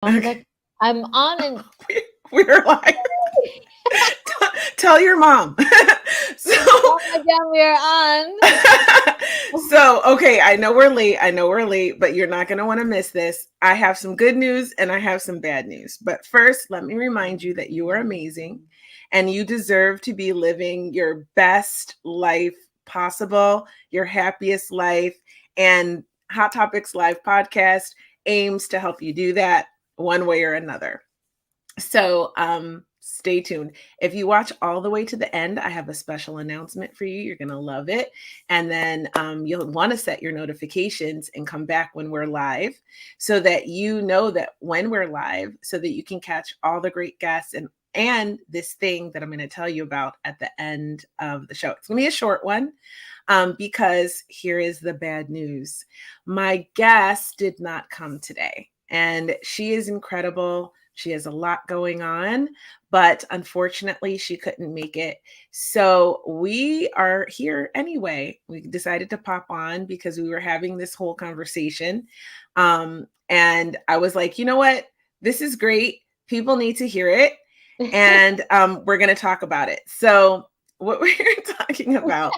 That Okay. I'm on and We're like, tell your mom. So, oh my god, we're on. so okay, I know we're late. I know we're late, but you're not going to want to miss this. I have some good news and I have some bad news. But first, let me remind you that you are amazing and you deserve to be living your best life possible, your happiest life. And Hot Topics Live podcast aims to help you do that one way or another. So, stay tuned. If you watch all the way to the end, I have a special announcement for you. You're going to love it. And then you'll want to set your notifications and come back when we're live so that you know that when we're live, so that you can catch all the great guests and this thing that I'm going to tell you about at the end of the show. It's going to be a short one because here is the bad news. My guest did not come today, and she is incredible. She has a lot going on, but unfortunately, she couldn't make it. So we are here anyway. We decided to pop on because we were having this whole conversation. And I was like, you know what? This is great. People need to hear it. And we're going to talk about it. So, what we're talking about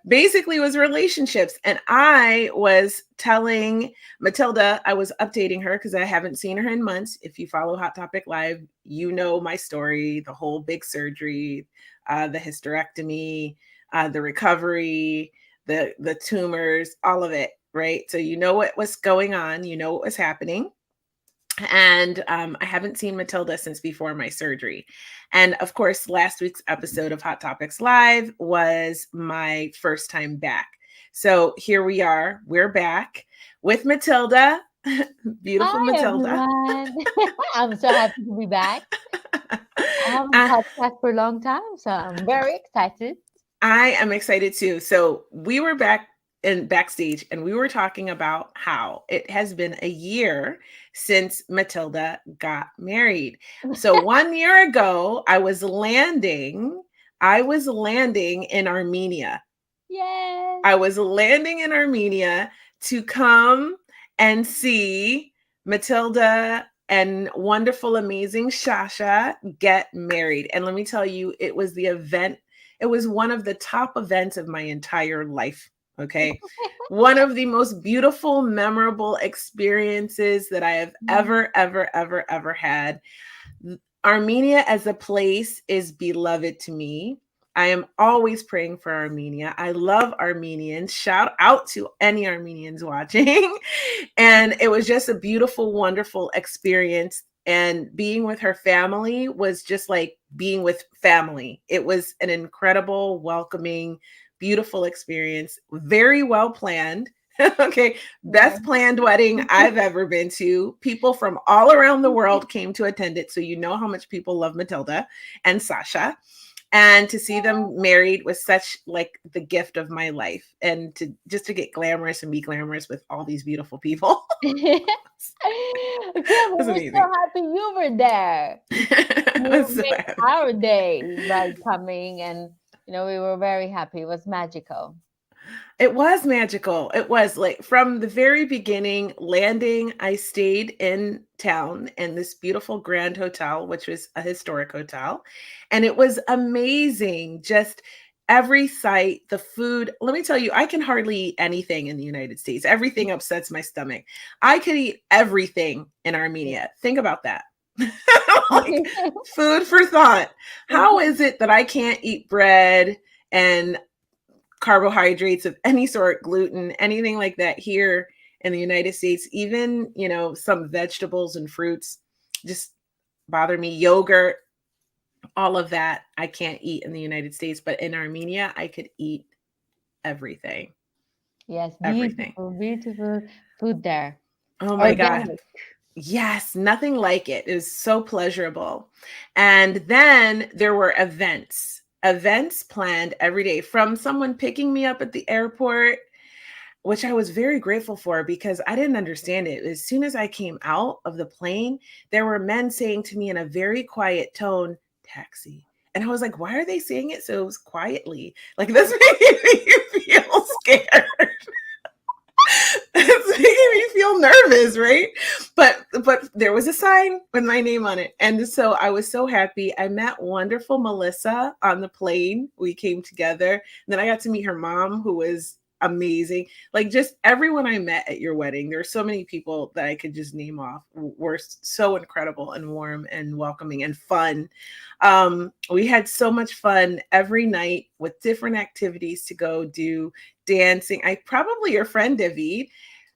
basically was relationships. And I was telling Matilda, I was updating her because I haven't seen her in months. If you follow Hot Topic Live, you know my story, the whole big surgery, the hysterectomy, the recovery, the tumors, all of it, right? So you know what was going on, you know what was happening. And I haven't seen Matilda since before my surgery. And of course, last week's episode of Hot Topics Live was my first time back. So here we are. We're back with Matilda, beautiful Hi Matilda. everyone. I'm so happy to be back. I haven't Uh, podcast for a long time, so I'm very excited. I am excited too. So we were back in backstage and we were talking about how it has been a year since Matilda got married. So 1 year ago, I was landing in Armenia. Yes. I was landing in Armenia to come and see Matilda and wonderful, amazing Shasha get married. And let me tell you, it was the event, it was one of the top events of my entire life. Okay. One of the most beautiful, memorable experiences that I have ever, ever, ever, ever had. Armenia as a place is beloved to me. I am always praying for Armenia. I love Armenians. Shout out to any Armenians watching. And it was just a beautiful, wonderful experience. And being with her family was just like being with family. It was an incredible, welcoming, beautiful experience. Very well planned. Okay, Yeah. best planned wedding I've ever been to. People from all around the world came to attend it. So you know how much people love Matilda and Sasha. And to see them married was such like the gift of my life. And to just to get glamorous and be glamorous with all these beautiful people. Okay, It but was we're so amazing. happy you were there. I You was so made happy. our day by coming, and we were very happy. It was magical. It was magical. It was like from the very beginning, landing, I stayed in town in this beautiful grand hotel, which was a historic hotel. And it was amazing. Just every site, the food. Let me tell you, I can hardly eat anything in the United States. Everything upsets my stomach. I could eat everything in Armenia. Think about that. Like food for thought. How is it that I can't eat bread and carbohydrates of any sort, gluten, anything like that here in the United States? Even, some vegetables and fruits just bother me. Yogurt, all of that I can't eat in the United States, but in Armenia, I could eat everything. Yes, Everything. beautiful, beautiful food there. Oh my God. Organic. Yes, nothing like it. It was so pleasurable. And then there were events planned every day from someone picking me up at the airport, which I was very grateful for because I didn't understand it. As soon as I came out of the plane, there were men saying to me in a very quiet tone, taxi. And I was like, why are they saying it so quietly? Like, this made me feel scared. It's making me feel nervous, right? But there was a sign with my name on it. And so I was so happy. I met wonderful Melissa on the plane. We came together. And then I got to meet her mom, who was amazing. Like just everyone I met at your wedding. There were so many people that I could just name off were so incredible and warm and welcoming and fun. We had so much fun every night with different activities to go do, dancing. I probably your friend David,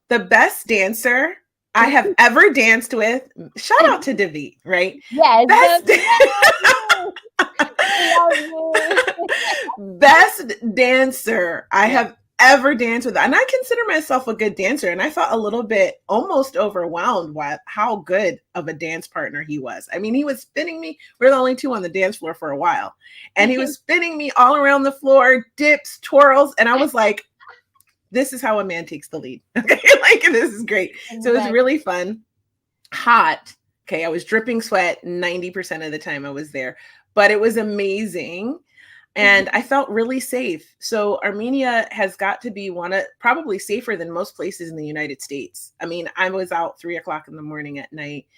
the best dancer I have ever danced with. Shout out to David, right? Yes, Best we love you. We love you. best dancer I Yeah. have ever danced with. And I consider myself a good dancer. And I felt a little bit almost overwhelmed by how good of a dance partner he was. I mean, he was spinning me. We are the only two on the dance floor for a while. And he was spinning me all around the floor, dips, twirls. And I was like, this is how a man takes the lead. Okay. Like, this is great. So it was Exactly. really fun. Hot. Okay. I was dripping sweat 90% of the time I was there, but it was amazing. And I felt really safe. So Armenia has got to be one of probably safer than most places in the United States. I mean, I was out 3 o'clock in the morning at night,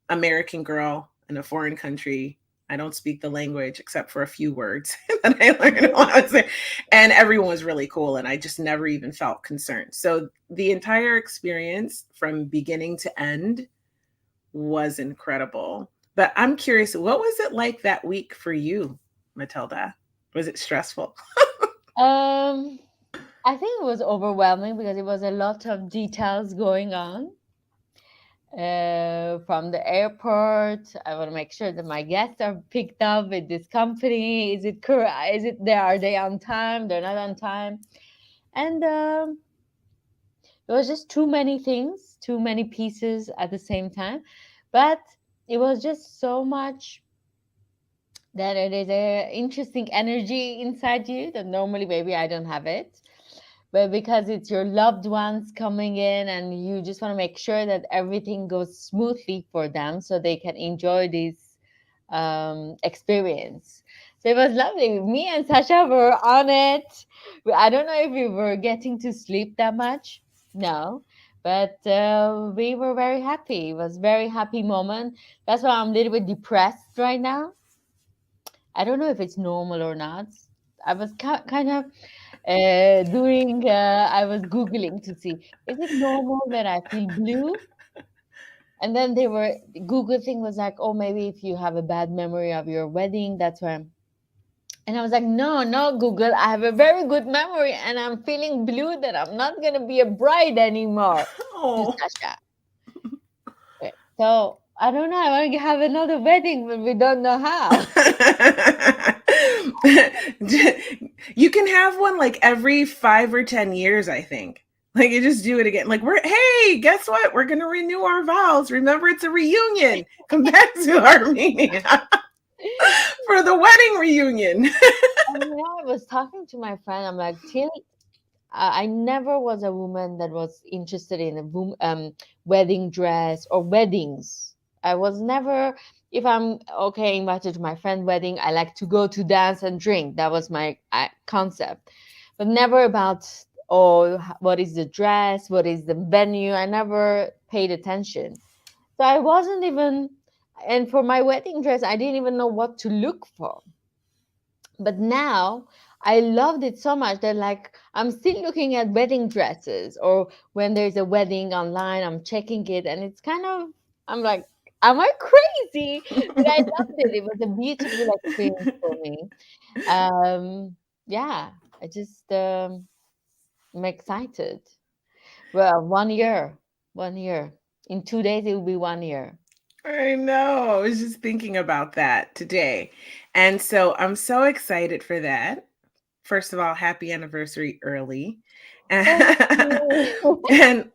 American girl in a foreign country. I don't speak the language except for a few words that I learned while I was there. And everyone was really cool. And I just never even felt concerned. So the entire experience from beginning to end was incredible. But I'm curious, what was it like that week for you, Matilda? Was it stressful? Um, I think it was overwhelming because it was a lot of details going on. From the airport, I want to make sure that my guests are picked up with this company. Is it correct? Is it there? Are they on time? They're not on time. And it was just too many things, too many pieces at the same time. But it was just so much that it is a interesting energy inside you that normally maybe I don't have it. But because it's your loved ones coming in and you just want to make sure that everything goes smoothly for them so they can enjoy this experience. So it was lovely. Me and Sasha were on it. I don't know if we were getting to sleep that much. No. But we were very happy. It was a very happy moment. That's why I'm a little bit depressed right now. I don't know if it's normal or not. I was kind of I was Googling to see, is it normal that I feel blue? And then the Google thing was like, oh, maybe if you have a bad memory of your wedding, that's why. And I was like, no, no, Google, I have a very good memory and I'm feeling blue that I'm not going to be a bride anymore to Oh. Sasha. So I don't know. I want to have another wedding, but we don't know how. You can have one like every 5 or 10 years, I think. Like you just do it again. Like hey, guess what? We're gonna renew our vows. Remember, it's a reunion. Come back to Armenia for the wedding reunion. And I was talking to my friend. I'm like, till I never was a woman that was interested in a wedding dress or weddings. I was never, if I'm okay invited to my friend wedding, I like to go to dance and drink. That was my concept, but never about, oh, what is the dress, what is the venue. I never paid attention. So I wasn't even, and for my wedding dress, I didn't even know what to look for. But now I loved it so much that like I'm still looking at wedding dresses, or when there's a wedding online, I'm checking it, and it's kind of, I'm like, am I crazy? But I loved it. It was a beautiful experience for me. Yeah, I just I'm excited. Well, 1 year, 1 year. In 2 days, it will be 1 year. I know. I was just thinking about that today. And so I'm so excited for that. First of all, happy anniversary early. Thank you. And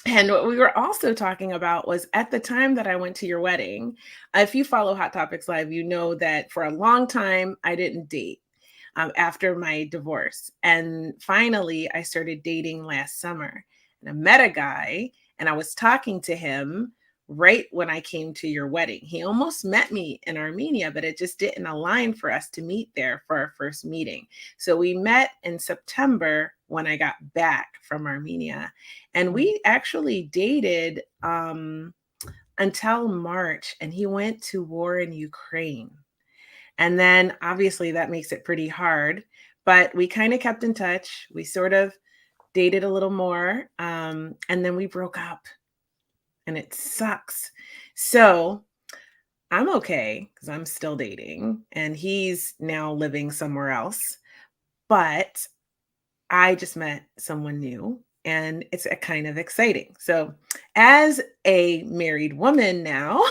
and what we were also talking about was at the time that I went to your wedding. If you follow Hot Topics Live, you know that for a long time I didn't date after my divorce. And finally, I started dating last summer. And I met a guy and I was talking to him right when I came to your wedding. He almost met me in Armenia, but it just didn't align for us to meet there for our first meeting. So we met in September when I got back from Armenia. And Mm. we actually dated until March, and he went to war in Ukraine. And then obviously that makes it pretty hard, but we kind of kept in touch. We sort of dated a little more, and then we broke up, and it sucks. So I'm okay because I'm still dating, and he's now living somewhere else. But I just met someone new, and it's a kind of exciting. So, as a married woman now,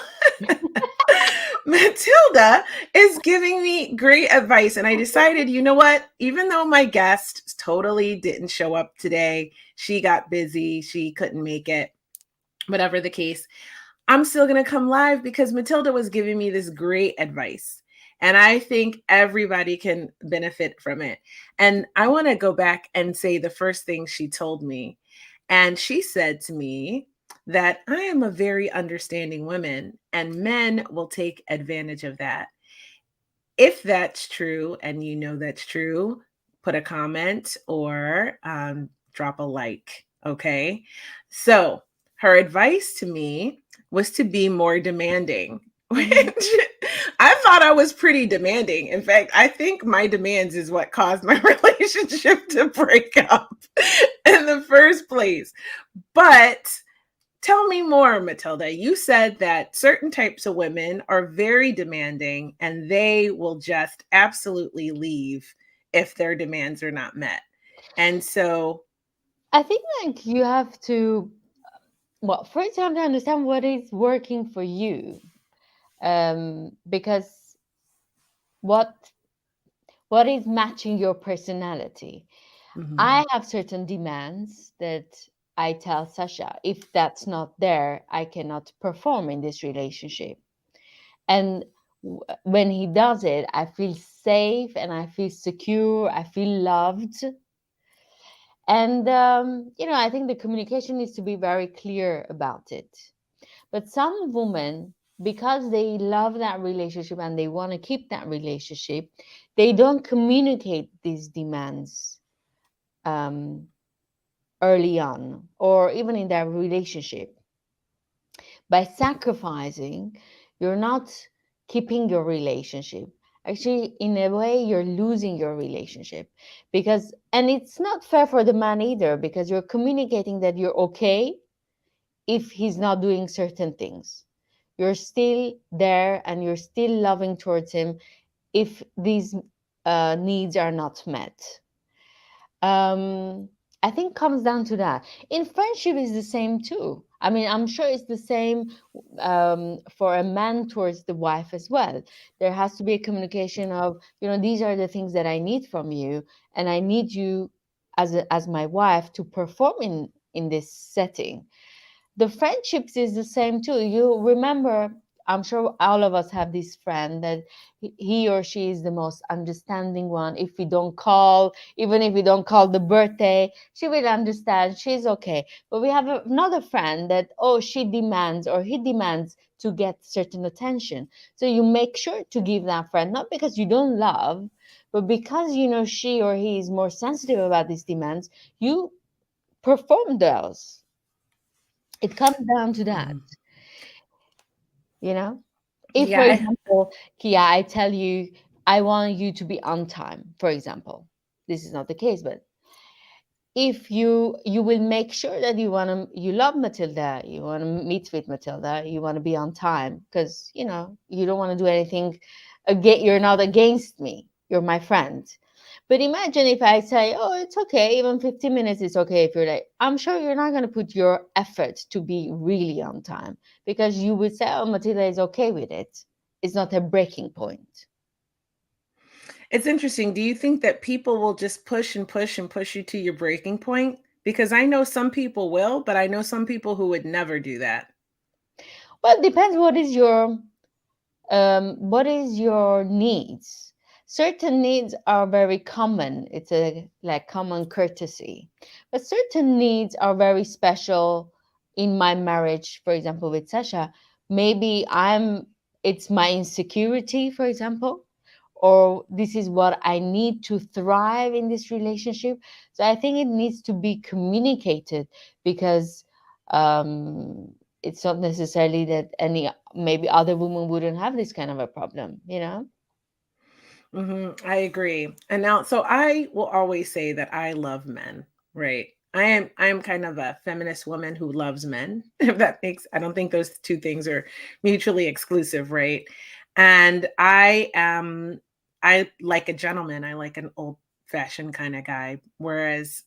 Matilda is giving me great advice. And I decided, you know what? Even though my guest totally didn't show up today, she got busy, she couldn't make it, whatever the case, I'm still going to come live because Matilda was giving me this great advice. And I think everybody can benefit from it. And I want to go back and say the first thing she told me. And she said to me that I am a very understanding woman and men will take advantage of that. If that's true and you know that's true, put a comment or drop a like. Okay. So her advice to me was to be more demanding, which Mhm. I thought I was pretty demanding. In fact, I think my demands is what caused my relationship to break up in the first place. But tell me more, Matilda. You said that certain types of women are very demanding and they will just absolutely leave if their demands are not met. And so, I think like you have to, well, first you have to understand what is working for you. Because what what is matching your personality? mhm, I have certain demands that I tell Sasha, if that's not there, I cannot perform in this relationship. And when he does it, I feel safe and I feel secure, I feel loved. And, I think the communication needs to be very clear about it. But some women, because they love that relationship and they want to keep that relationship, they don't communicate these demands um, early on or even in their relationship. By sacrificing, you're not keeping your relationship. Actually, in a way, you're losing your relationship because, and it's not fair for the man either because you're communicating that you're okay if he's not doing certain things. You're still there and you're still loving towards him if these needs are not met. um I think comes down to that. In friendship is the same too. I mean, I'm sure it's the same for a man towards the wife as well. There has to be a communication of, these are the things that I need from you, and I need you as my wife to perform in this setting. The friendships is the same too. You remember, I'm sure all of us have this friend that he or she is the most understanding one. If we don't call, even if we don't call the birthday, she will understand. She's okay. But we have another friend that, oh, she demands or he demands to get certain attention. So you make sure to give that friend, not because you don't love, but because she or he is more sensitive about these demands, you perform those. It comes down to that, mhm. you know? If, Yeah, for example, Kia, I tell you, I want you to be on time, for example. This is not the case, but if you will make sure that you love Matilda, you want to meet with Matilda, you want to be on time because you don't want to do anything again. You're not against me, you're my friend. But imagine if I say, oh, it's okay, even 15 minutes is okay if you're late. I'm sure you're not going to put your effort to be really on time because you would say, oh, Matilda is okay with it. It's not a breaking point. it's interesting. Do you think that people will just push and push and push you to your breaking point? Because I know some people will, but I know some people who would never do that. Well, it depends what is your needs. Certain needs are very common. It's a like common courtesy, but certain needs are very special. In my marriage, for example, with Sasha, maybe it's my insecurity, for example, or this is what I need to thrive in this relationship. So I think it needs to be communicated, because um, it's not necessarily that any maybe other woman wouldn't have this kind of a problem, you know? I agree. And now, so I will always say that I love men, right? I am kind of a feminist woman who loves men. If that makes, I don't think those two things are mutually exclusive, right? And I like a gentleman. I like an old fashioned kind of guy. Whereas,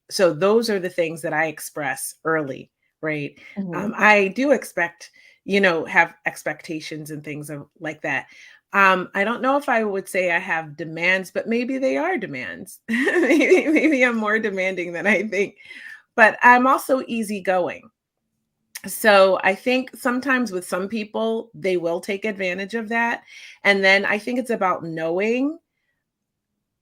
so those are the things that I express early, right? Hmm. I do expect, have expectations and things of like that. I don't know if I would say I have demands, but maybe they are demands. Maybe I'm more demanding than I think. But I'm also easygoing. So I think sometimes with some people, they will take advantage of that. And then I think it's about knowing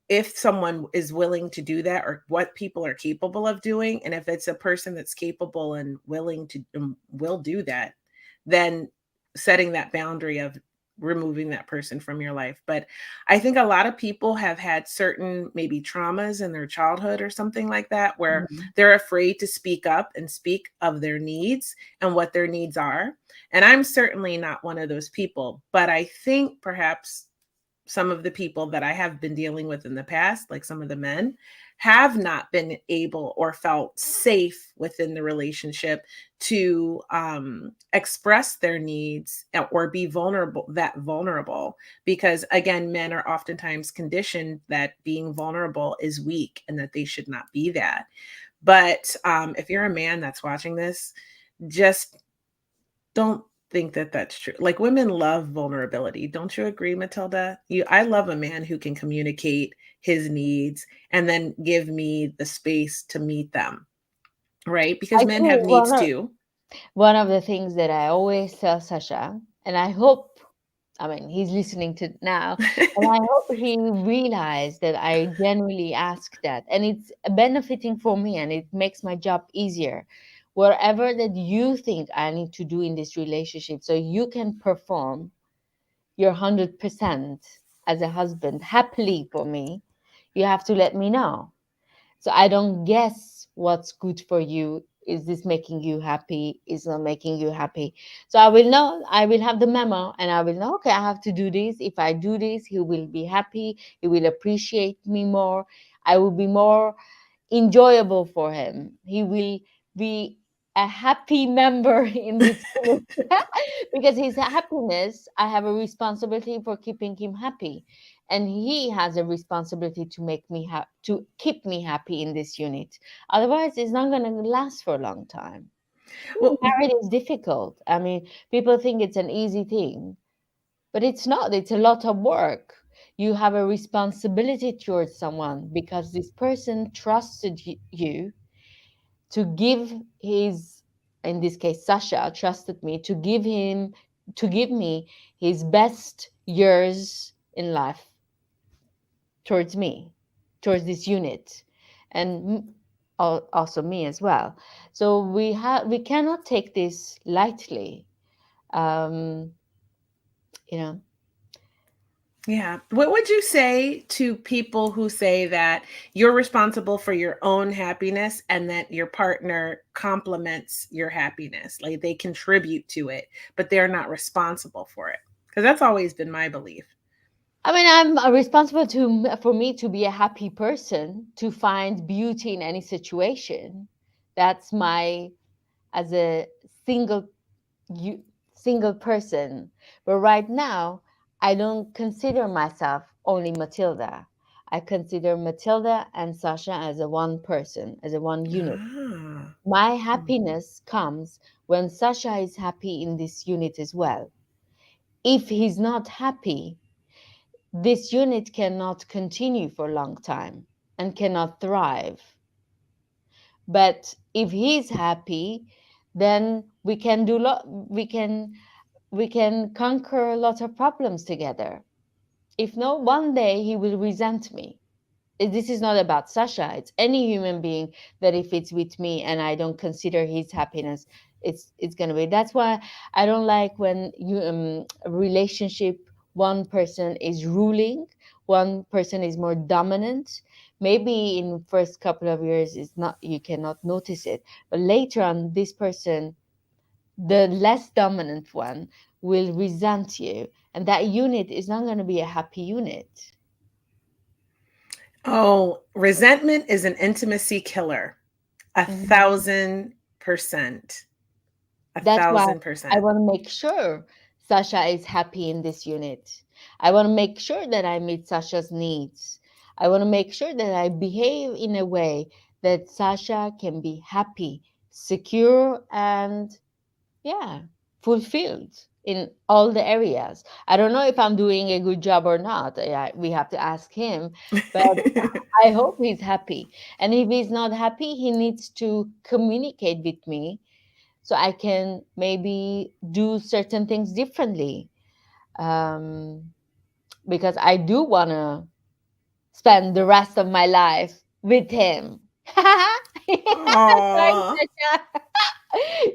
if someone is willing to do that or what people are capable of doing. And if it's a person that's capable and willing to will do that, then setting that boundary of removing that person from your life. But I think a lot of people have had certain maybe traumas in their childhood or something like that where Hmm. they're afraid to speak up and speak of their needs and what their needs are. And I'm certainly not one of those people, but I think perhaps some of the people that I have been dealing with in the past, like some of the men, have not been able or felt safe within the relationship to express their needs or be vulnerable. Because again, men are oftentimes conditioned that being vulnerable is weak and that they should not be that. But if you're a man that's watching this, just don't think that that's true. Like women love vulnerability. Don't you agree, Matilda? I love a man who can communicate his needs and then give me the space to meet them, right? Because I men think have needs too. one of the things that I always tell Sasha, and I hope, I mean, he's listening to now, and I hope he realized that I genuinely ask that, and it's benefiting for me, and it makes my job easier. Whatever that you think I need to do in this relationship, so you can perform your 100% as a husband happily for me, you have to let me know, so I don't guess what's good for you. Is this making you happy? Is not making you happy? So I will know, I will have the memo, and I will know, okay, I have to do this. If I do this, he will be happy. He will appreciate me more. I will be more enjoyable for him. He will be a happy member in this unit. Because his happiness, I have a responsibility for keeping him happy, and he has a responsibility to make me to keep me happy in this unit. Otherwise, it's not going to last for a long time. Being Well, married is difficult. I mean, people think it's an easy thing, but it's not. It's a lot of work. You have a responsibility towards someone because this person trusted you to give his, in this case Sasha trusted me to give him, to give me his best years in life towards me, towards this unit, and also me as well. So we cannot take this lightly. um you know yeah. What would you say to people who say that you're responsible for your own happiness and that your partner complements your happiness? Like they contribute to it, but they're not responsible for it. Because that's always been my belief. I mean, I'm responsible to for me to be a happy person, to find beauty in any situation. That's my, as a single you single person. But right now, I don't consider myself only Matilda. I consider Matilda and Sasha as a one person, as a one unit. Ah. My Hmm. happiness comes when Sasha is happy in this unit as well. If he's not happy, this unit cannot continue for a long time and cannot thrive. But if he's happy, then we can conquer a lot of problems together. If not, one day he will resent me. This is not about Sasha. It's any human being that if it's with me and I don't consider his happiness, it's gonna be. That's why I don't like when you a relationship one person is ruling, one person is more dominant. Maybe in first couple of years it's not, you cannot notice it, but later on this person, the less dominant one, will resent you, and that unit is not going to be a happy unit. Oh, resentment is an intimacy killer. A Mhm. 1000%. A That's why thousand I percent. want to make sure Sasha is happy in this unit. I want to make sure that I meet Sasha's needs. I want to make sure that I behave in a way that Sasha can be happy, secure, and yeah, fulfilled in all the areas. I don't know if I'm doing a good job or not. Yeah, we have to ask him, but I hope he's happy. And if he's not happy, he needs to communicate with me so I can maybe do certain things differently. Um, because I do want to spend the rest of my life with him. Thanks, Aww. Sasha.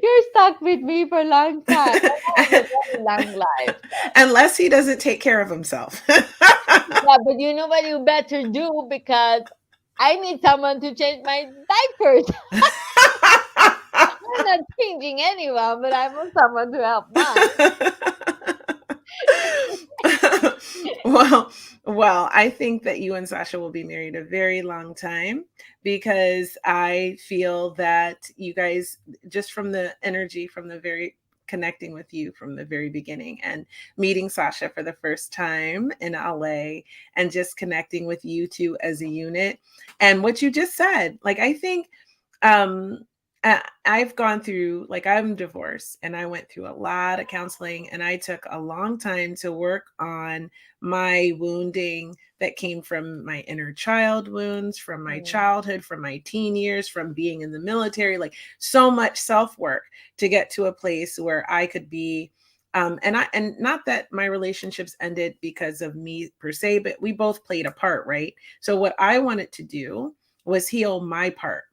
You're stuck with me for a long time. And I have a very long life. Unless he doesn't take care of himself. Yeah, but you know what you better do, because I need someone to change my diapers. I'm not changing anyone, but I want someone to help mine. well, well, I think that you and Sasha will be married a very long time because I feel that you guys, just from the energy from the very connecting with you from the very beginning and meeting Sasha for the first time in LA and just connecting with you two as a unit and what you just said, like I think um I've gone through, like, I'm divorced and I went through a lot of counseling and I took a long time to work on my wounding that came from my inner child wounds, from my Mm, childhood, from my teen years, from being in the military, like so much self-work to get to a place where I could be and not that my relationships ended because of me per se, but we both played a part, right? So what I wanted to do was heal my part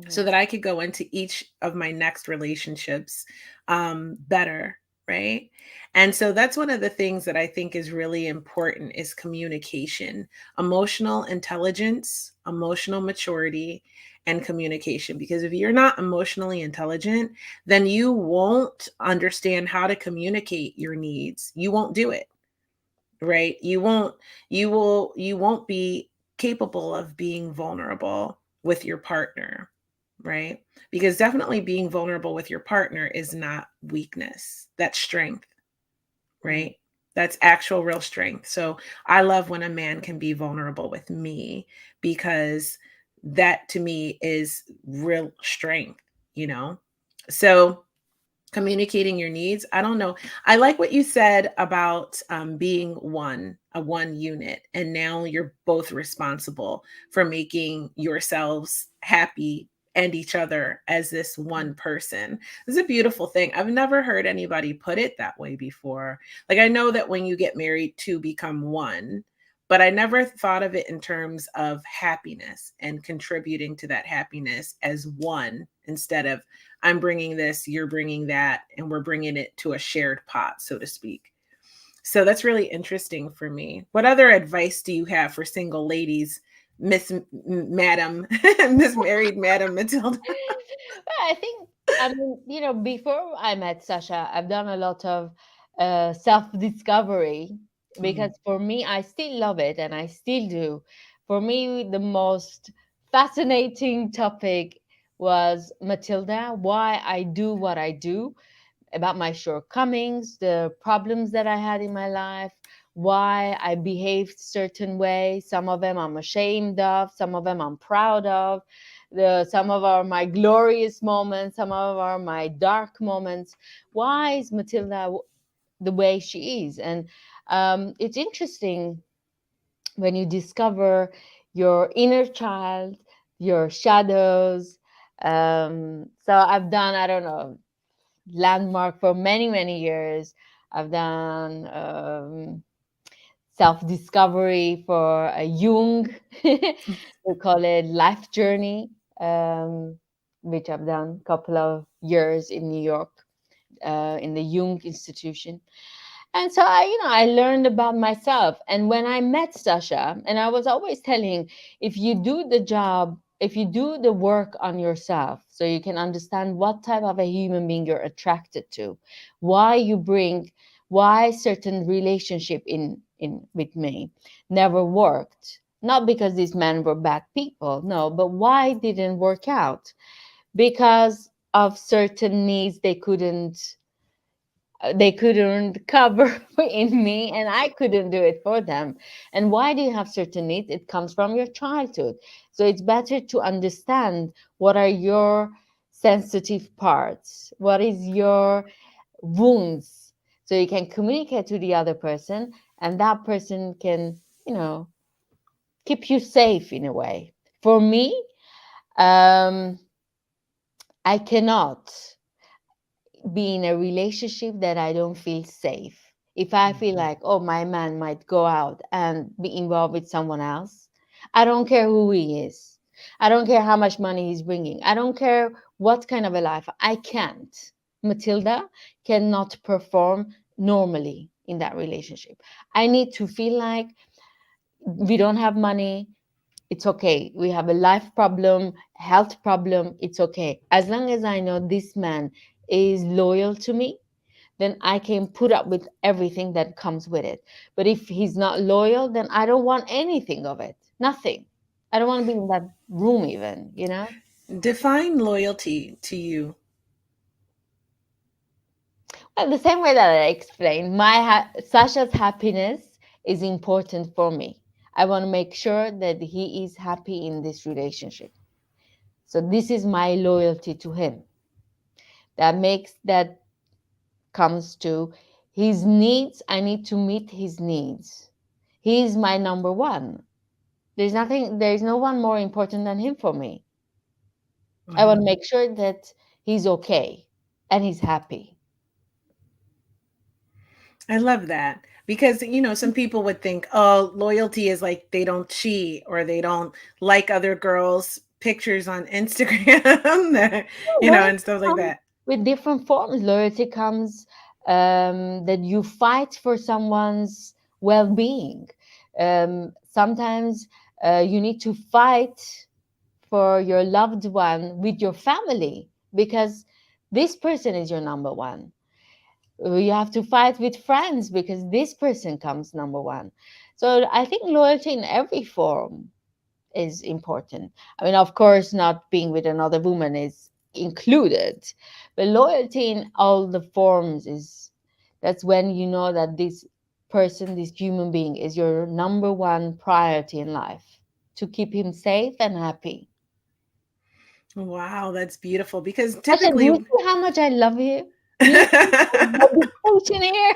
so mhm, that I could go into each of my next relationships better, right? And so that's one of the things that I think is really important is communication, emotional intelligence, emotional maturity, and communication. Because if you're not emotionally intelligent, then you won't understand how to communicate your needs. You won't do it, right? You won't be capable of being vulnerable with your partner, right? Because definitely being vulnerable with your partner is not weakness, that's strength, mm, right? That's actual real strength. So I love when a man can be vulnerable with me because that to me is real strength, you know? So communicating your needs, I don't know, I like what you said about being a one unit and now you're both responsible for making yourselves happy and each other as this mm. one person. It's a beautiful thing. I've never heard anybody put it that way before. Like, I know that when you get married, two become one, but I never thought of it in terms of happiness and contributing to that happiness as one instead of I'm bringing this, you're bringing that, and we're bringing it to a shared pot, so to speak. So that's really interesting for me. What other advice do you have for single ladies, Madam, Miss Married Madam Matilda? Well, I think, I mean, before I met Sasha, I've done a lot of self-discovery, Mm. because for me, I still love it and I still do. For me, the most fascinating topic was Matilda, why I do what I do, about my shortcomings, the problems that I had in my life, why I behaved certain way. Some of them I'm ashamed of, some of them I'm proud of. Some of are my glorious moments, some of are my dark moments. Why is Matilda the way she is? And it's interesting when you discover your inner child, your shadows. So I've done, I don't know, landmark for many, many years. I've done self discovery for a Jung, we call it life journey, which I've done a couple of years in New York, in the Jung Institution. And so I learned about myself. And when I met Sasha, and I was always telling, if you do the job, if you do the work on yourself, so you can understand what type of a human being you're attracted to, why you bring, why certain relationship in with me never worked. Not because these men were bad people, no, but why it didn't work out? Because of certain needs they couldn't cover in me, and I couldn't do it for them. And why do you have certain needs? It comes from your childhood. So it's better to understand what are your sensitive parts, what is your wounds, so you can communicate to the other person, and that person can, you know, keep you safe in a way. For me, um, I cannot be in a relationship that I don't feel safe. If I feel like, oh, my man might go out and be involved with someone else, I don't care who he is. I don't care how much money he's bringing. I don't care what kind of a life. I can't. Matilda cannot perform normally in that relationship. I need to feel like we don't have money. It's okay. We have a life problem, health problem. It's okay. As long as I know this man is loyal to me, then I can put up with everything that comes with it. But if he's not loyal, then I don't want anything of it. Nothing. I don't want to be in that room even, you know? Define loyalty to you. Well, the same way that I explained, Sasha's happiness is important for me. I want to make sure that he is happy in this relationship. So this is my loyalty to him. That comes to his needs. I need to meet his needs. He is my number one. There is no one more important than him for me. I want to Wow. make sure that he's okay and he's happy. I love that because, some people would think, oh, loyalty is like they don't cheat or they don't like other girls' pictures on Instagram, that, Loyalty and stuff like comes that. with different forms. Loyalty comes that you fight for someone's well-being. Sometimes you need to fight for your loved one with your family because this person is your number one. You have to fight with friends because this person comes number one. So I think loyalty in every form is important. I mean, of course, not being with another woman is included, but loyalty in all the forms is, that's when you know that this person, this human being, is your number one priority in life, to keep him safe and happy. Wow, that's beautiful because Sasha, do you typically see how much I love you? Do you see the dedication here?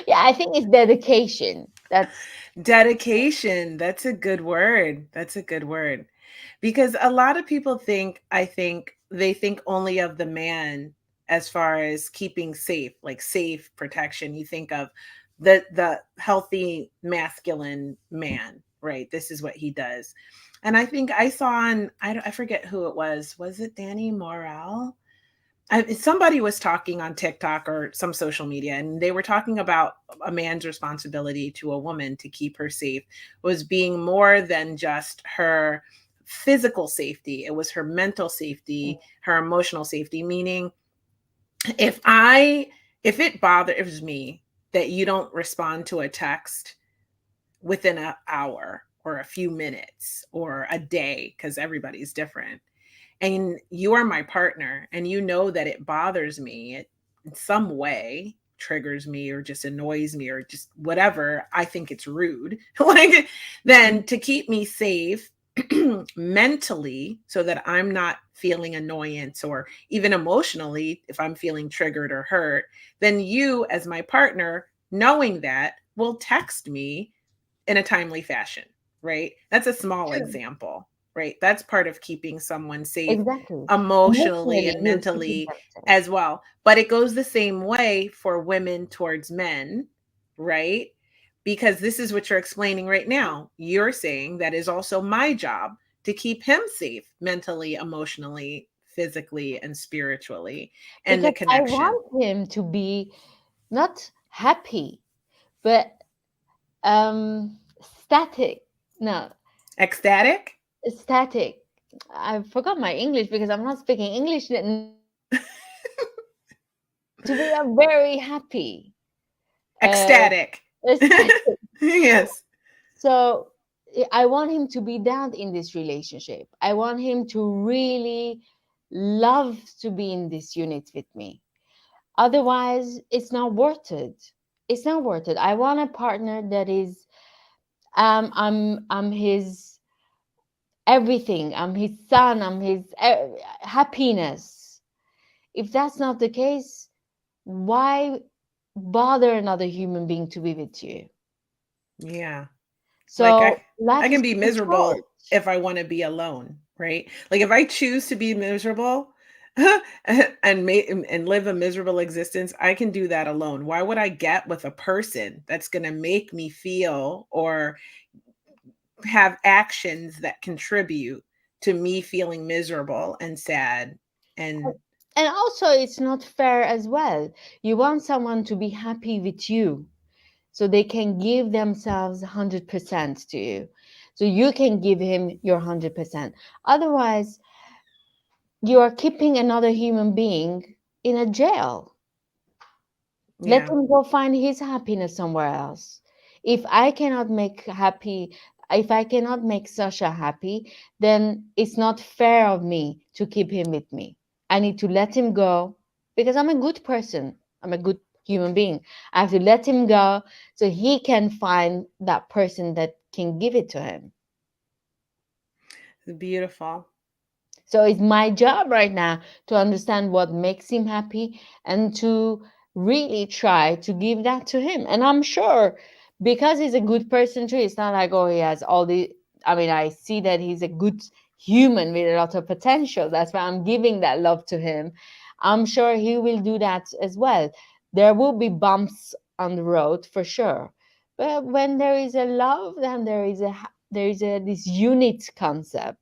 Yeah, I think it's dedication. That's dedication, that's a good word. That's a good word. Because a lot of people I think they think only of the man as far as keeping safe, like safe protection. You think of the healthy masculine man, right? This is what he does. And I think I saw on I forget who it was. Was it Danny Morrell? Somebody was talking on TikTok or some social media, and they were talking about a man's responsibility to a woman to keep her safe was being more than just her physical safety. It was her mental safety, her emotional safety. Meaning, if I if it bothers me that you don't respond to a text within an hour or a few minutes or a day, because everybody's different, and you are my partner and you know that it bothers me, it in some way triggers me or just annoys me or just whatever, I think it's rude, like, then to keep me safe mentally, so that I'm not feeling annoyance, or even emotionally if I'm feeling triggered or hurt, then you as my partner, knowing that, will text me in a timely fashion, right? That's a small true. example, right? That's part of keeping someone safe Exactly. emotionally Emotionally, and you're keeping mentally them safe. as well. But it goes the same way for women towards men, right? Because this is what you're explaining right now. You're saying that is also my job to keep him safe mentally, emotionally, physically, and spiritually, and the Because I connection. want him to be not happy. but static. No, Ecstatic? static. I forgot my English because I'm not speaking English now. To be very happy. Uh, Ecstatic. static. Yes. So I want him to be that in this relationship. I want him to really love to be in this unit with me. Otherwise, it's not worth it. It's not worth it. I want a partner that is I'm his everything. I'm his son. I'm his happiness. If that's not the case, why bother another human being to be with you? Yeah. Like So I life can is be too short. miserable if I want to be alone, right? Like if I choose to be miserable and live a miserable existence, I can do that alone. Why would I get with a person that's going to make me feel or have actions that contribute to me feeling miserable and sad and And also, it's not fair as well. You want someone to be happy with you so they can give themselves 100% to you. So you can give him your 100%. Otherwise, you are keeping another human being in a jail. Let yeah, him go find his happiness somewhere else. If I cannot make happy, if I cannot make Sasha happy, then it's not fair of me to keep him with me. I need to let him go because I'm a good person. I'm a good human being. I have to let him go so he can find that person that can give it to him. beautiful. So it's my job right now to understand what makes him happy and to really try to give that to him. And I'm sure because he's a good person too, it's not like, oh, he has all the, I mean, I see that he's a good human with a lot of potential. That's why I'm giving that love to him. I'm sure he will do that as well. There will be bumps on the road for sure. But when there is a love, then there is a this unit concept.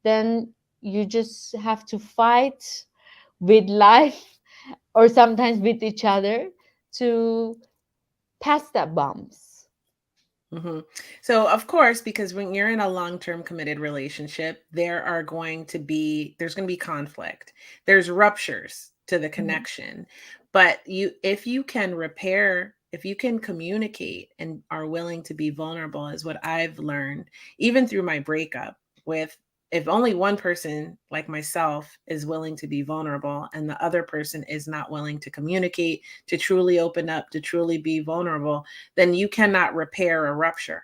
Then you just have to fight with life or sometimes with each other to pass that bumps. hmm So, of course, because when you're in a long-term committed relationship, there's going to be conflict. There's ruptures to the Mhm. connection. But if you can repair, if you can communicate and are willing to be vulnerable, is what I've learned, even through my breakup with, if only one person like myself is willing to be vulnerable and the other person is not willing to communicate, to truly open up, to truly be vulnerable, then you cannot repair a rupture.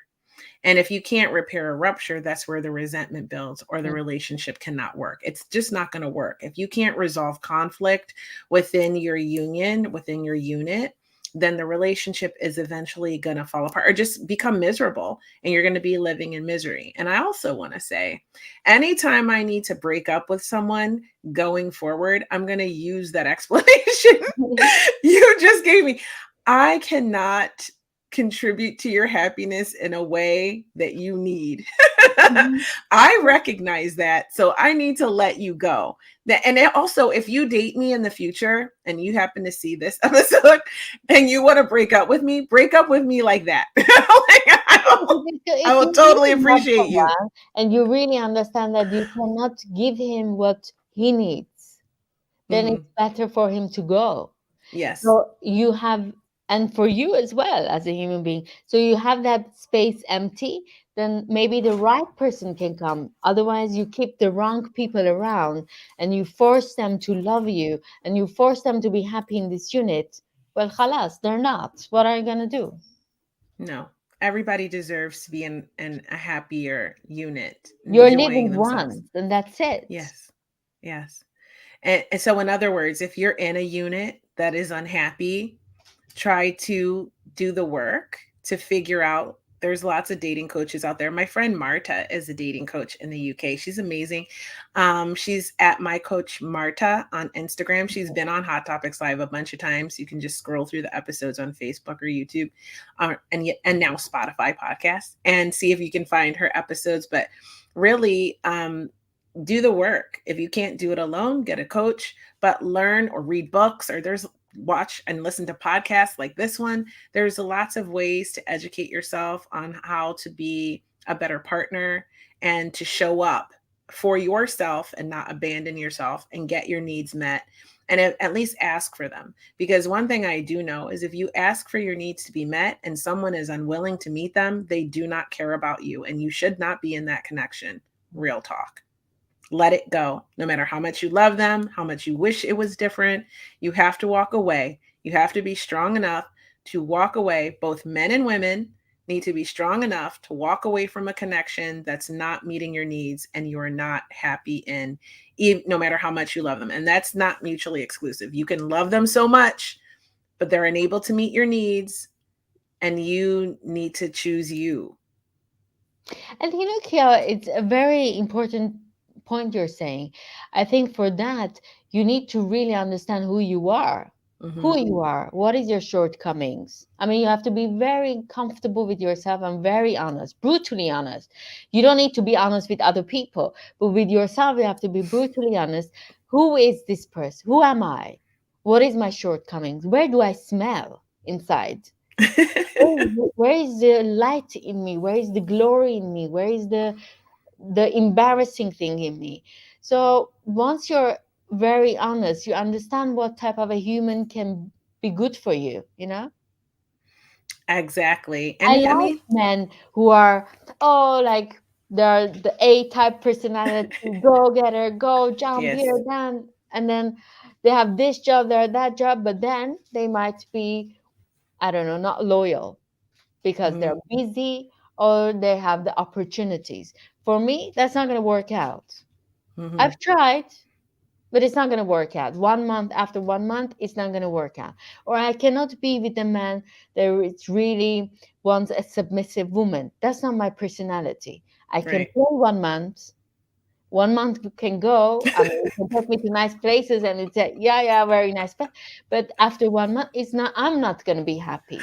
And if you can't repair a rupture, that's where the resentment builds or the Mm. relationship cannot work. It's just not going to work. If you can't resolve conflict within your union, within your unit, then the relationship is eventually going to fall apart or just become miserable and you're going to be living in misery. And I also want to say, anytime I need to break up with someone going forward, I'm going to use that explanation you just gave me. I cannot contribute to your happiness in a way that you need. Mhm. I recognize that, so I need to let you go. And also, if you date me in the future and you happen to see this episode and you want to break up with me like that. Like, Because I if will you totally really love appreciate you. someone and you really understand that you cannot give him what he needs, then Mhm. it's better for him to go. Yes. So you have, and for you as well as a human being, so you have that space empty, then maybe the right person can come. Otherwise, you keep the wrong people around and you force them to love you and you force them to be happy in this unit. Well, khalas, they're not. What are you going to do? No. Everybody deserves to be in a happier unit, You're enjoying living themselves. once, and that's it. Yes. Yes. And so, in other words, if you're in a unit that is unhappy, try to do the work to figure out. There's lots of dating coaches out there. My friend Marta is a dating coach in the UK. She's amazing. She's at my coach Marta on Instagram. She's been on Hot Topics Live a bunch of times. You can just scroll through the episodes on Facebook or YouTube, and now Spotify podcasts, and see if you can find her episodes. But really, do the work. If you can't do it alone, get a coach, but learn or read books, or watch and listen to podcasts like this one. There's lots of ways to educate yourself on how to be a better partner and to show up for yourself and not abandon yourself and get your needs met, and at least ask for them. Because one thing I do know is if you ask for your needs to be met and someone is unwilling to meet them, they do not care about you and you should not be in that connection. Real talk. Let it go. No matter how much you love them, how much you wish it was different, you have to walk away. You have to be strong enough to walk away. Both men and women need to be strong enough to walk away from a connection that's not meeting your needs and you're not happy in, no matter how much you love them. And that's not mutually exclusive. You can love them so much, but they're unable to meet your needs and you need to choose you. And Kia, it's a very important point you're saying. I think for that, you need to really understand who you are. Mm-hmm. Who you are, what is your shortcomings? I mean, you have to be very comfortable with yourself and very honest, brutally honest. You don't need to be honest with other people, but with yourself, you have to be brutally honest. Who is this person? Who am I? What is my shortcomings? Where do I smell inside? Where is the light in me? Where is the glory in me? Where is the embarrassing thing in me? So once you're very honest, you understand what type of a human can be good for you, you know? Exactly. I And I like mean, men who are, oh, like they're the A type personality, go getter, go jump here, yes. down, and then they have this job, they're that job, but then they might be, I don't know, not loyal because Mm-hmm. they're busy or they have the opportunities. For me, that's not going to work out. Mm-hmm. I've tried, but it's not going to work out. 1 month after 1 month, it's not going to work out. Or I cannot be with a man that is really wants a submissive woman. That's not my personality. I can Right. play 1 month. 1 month can go. I mean, you can take me to nice places, and it's a, yeah, yeah, very nice. But after 1 month, it's not. I'm not going to be happy.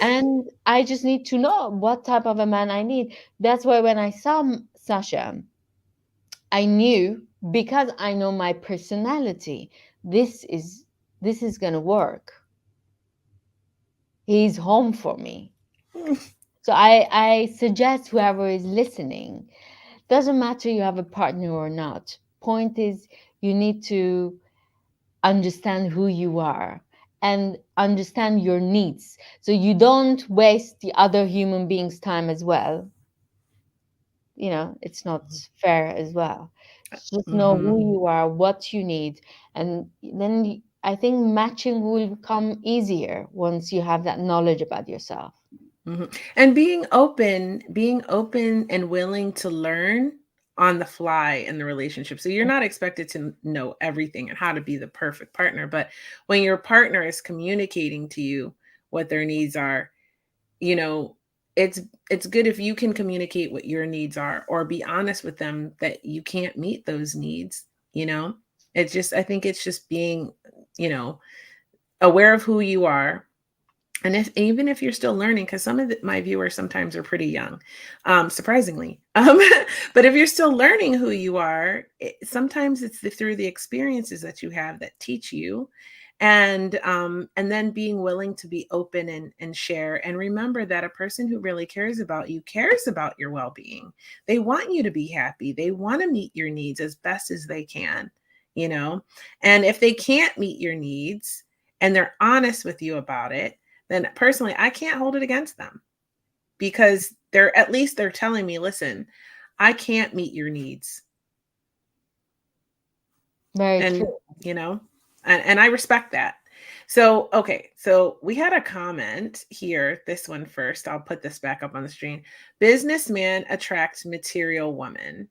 And I just need to know what type of a man I need. That's why when I saw Sasha, I knew, because I know my personality, this is this is gonna work. He's home for me. So I suggest whoever is listening, doesn't matter you have a partner or not. Point is you need to understand who you are and understand your needs. So you don't waste the other human being's time as well. It's not fair as well. Just know Mm-hmm. who you are, what you need, and then I think matching will come easier once you have that knowledge about yourself. Mm-hmm. And being open and willing to learn on the fly in the relationship. So you're not expected to know everything and how to be the perfect partner, but when your partner is communicating to you what their needs are, you know, it's it's good if you can communicate what your needs are or be honest with them that you can't meet those needs, you know? It's just I think it's just being, you know, aware of who you are, and if even if you're still learning, because some of my viewers sometimes are pretty young, surprisingly, but if you're still learning who you are, sometimes it's through the experiences that you have that teach you, and then being willing to be open and share, and remember that a person who really cares about your well-being. They want you to be happy. They want to meet your needs as best as they can, you know. And if they can't meet your needs and they're honest with you about it, then personally, I can't hold it against them because they're telling me, listen, I can't meet your needs. Very And, true. you know, and I respect that. So, okay. So we had a comment here. This one first. I'll put this back up on the screen. Businessman attracts material woman.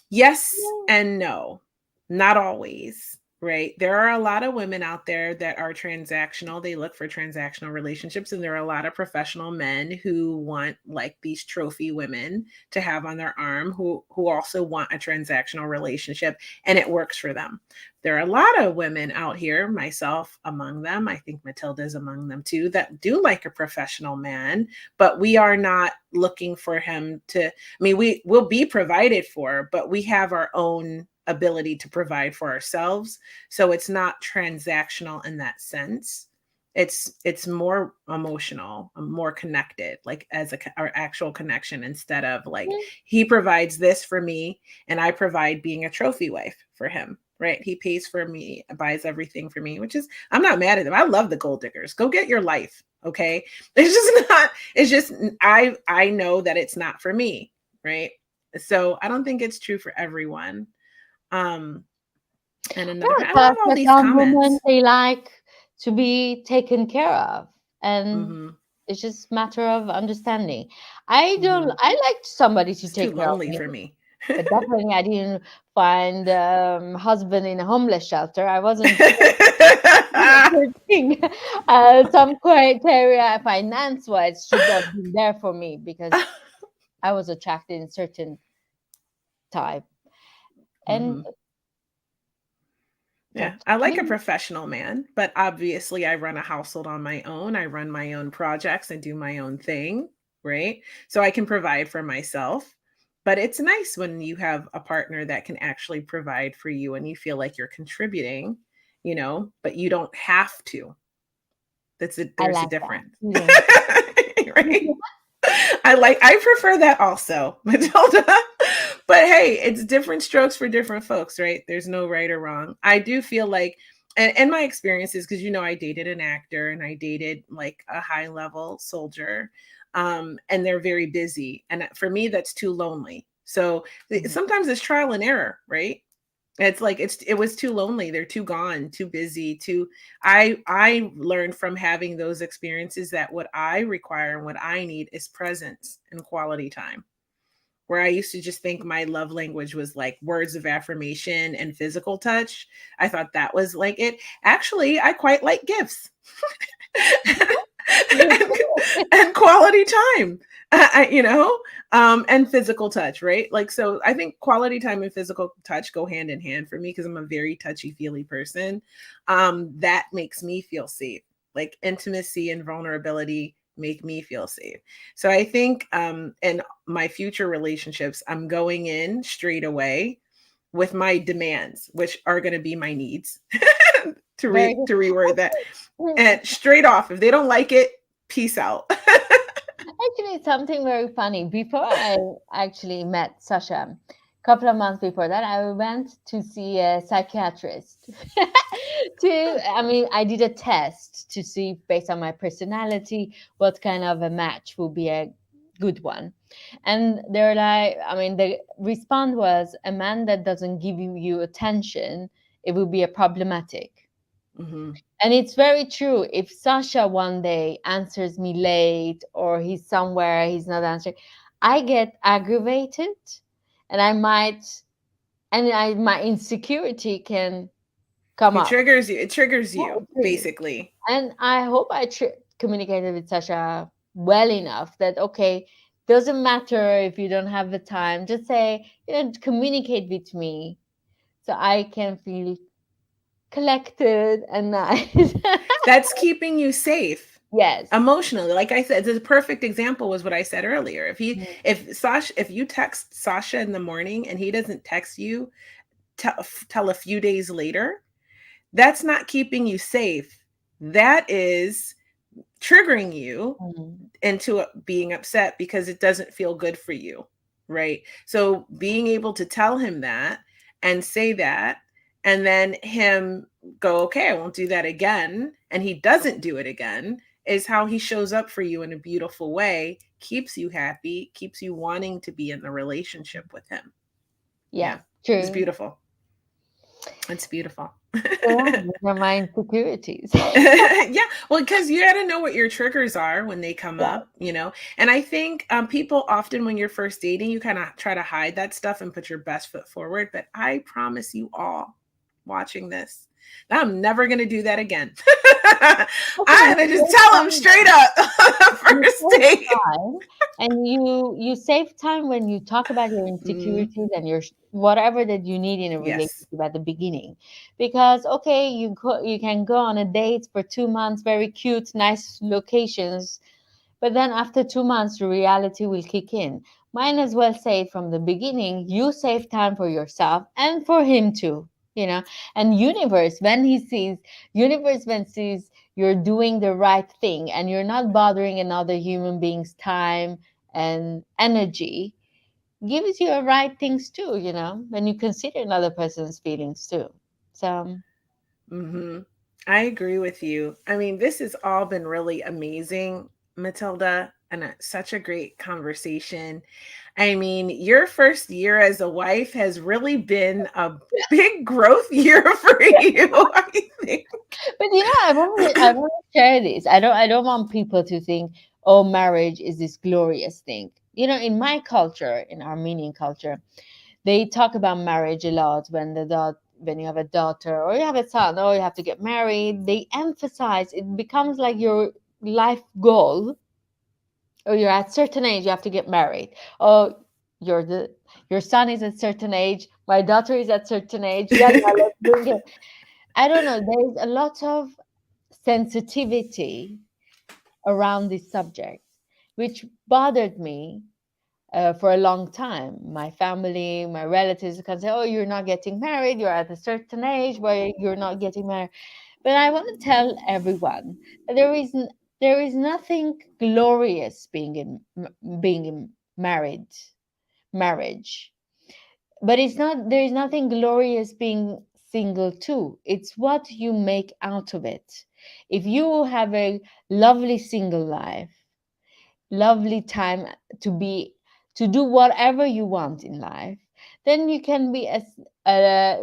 Yes and no, not always, right? There are a lot of women out there that are transactional. They look for transactional relationships, and there are a lot of professional men who want like these trophy women to have on their arm who also want a transactional relationship, and it works for them. There are a lot of women out here, myself among them, I think Matilda's among them too, that do like a professional man, but we are not looking for him to, I mean, we will be provided for, but we have our own ability to provide for ourselves. So it's not transactional in that sense. It's more emotional, more connected, like as our actual connection, instead of like he provides this for me and I provide being a trophy wife for him. Right? He pays for me, buys everything for me, which is, I'm not mad at him. I love the gold diggers. Go get your life. Okay. It's just not, it's just, I know that it's not for me. Right. So I don't think it's true for everyone. Um, and another, I But love all for these some women, comments. they like to be taken care of, and Mm-hmm. it's just matter of understanding. I don't. Mm-hmm. I like somebody to It's too take care of lonely me, for me. but definitely I didn't find husband in a homeless shelter. I wasn't searching some criteria finance wise should have been there for me because I was attracted in certain type, and Mm-hmm. Yeah, that's I like a me. professional man, but obviously I run a household on my own. I run my own projects and do my own thing, right? So I can provide for myself. But it's nice when you have a partner that can actually provide for you and you feel like you're contributing, but you don't have to. I There's a like that. difference. You don't have Right? I prefer that also, Matilda. But hey, it's different strokes for different folks, right? There's no right or wrong. I do feel like, and my experiences, because I dated an actor and I dated like a high level soldier, and they're very busy, and for me, that's too lonely. So Mhm. sometimes it's trial and error, right? It's like it was too lonely. They're too gone, too busy, too I learned from having those experiences that what I require and what I need is presence and quality time. Where I used to just think my love language was like words of affirmation and physical touch. I thought that was like it. Actually, I quite like gifts. Me and, too. and quality time, and physical touch, right? Like, so I think quality time and physical touch go hand in hand for me because I'm a very touchy feely person. That makes me feel safe. Like intimacy and vulnerability make me feel safe. So I think in my future relationships, I'm going in straight away with my demands, which are going to be my needs. Very good. To reword that, Mm, and straight off, if they don't like it, peace out. actually, something very funny. Before I actually met Sasha, a couple of months before that, I went to see a psychiatrist. I mean, I did a test to see based on my personality what kind of a match would be a good one. And they're like, I mean, the response was a man that doesn't give you attention, it would be a problematic. Hmm. And it's very true. If Sasha one day answers me late or he's somewhere, he's not answering, I get aggravated and my insecurity can come It up. triggers you. It triggers Yeah, you, it triggers. basically. And I hope communicated with Sasha well enough that, okay, doesn't matter if you don't have the time, just say, communicate with me so I can feel collected and nice. That's keeping you safe Yes. emotionally. Like I said, the perfect example was what I said earlier. Mm. If you text Sasha in the morning and he doesn't text you till a few days later, that's not keeping you safe. That is triggering you Mm. into being upset because it doesn't feel good for you, right? So being able to tell him that and say that, and then him go, okay, I won't do that again, and he doesn't do it again, is how he shows up for you in a beautiful way, keeps you happy, keeps you wanting to be in the relationship with him. Yeah, Yeah, it's true. beautiful. It's beautiful. So yeah, these are my insecurities. Yeah, well, because you got to know what your triggers are when they come Yeah. up. And I think people often, when you're first dating, you kind of try to hide that stuff and put your best foot forward. But I promise you all watching this, that I'm never going to do that again. Okay, I'm going to just tell them straight up on the you first save date. time, and you save time when you talk about your Mm, insecurities and your whatever that you need in a yes. relationship at the beginning, because okay, you can go on a date for 2 months, very cute, nice locations, but then after 2 months, the reality will kick in. might as well say it from the beginning. You save time for yourself and for him too, you know. And universe when sees you're doing the right thing and you're not bothering another human being's time and energy, gives you a right things too, you know, when you consider another person's feelings too. So Hmm. I agree with you. I mean, this has all been really amazing, Matilda, and such a great conversation. I mean, your first year as a wife has really been a big growth year for you, I think. but you know, I want to share this. I don't want people to think, oh, marriage is this glorious thing. You know, in my culture, in Armenian culture, they talk about marriage a lot when you have a daughter or you have a son or you have to get married. They emphasize it becomes like your life goal, or you're at certain age you have to get married. Oh, you're the your son is at certain age, my daughter is at certain age. Yeah, let's bring it. I don't know. There's a lot of sensitivity around this subject, which bothered me for a long time. My family, my relatives can say, "Oh, you're not getting married. You're at a certain age where you're not getting married." But I want to tell everyone that there is nothing glorious being in marriage. But it's not there is nothing glorious being single too. It's what you make out of it. If you have a lovely single life, lovely time to be to do whatever you want in life, then you can be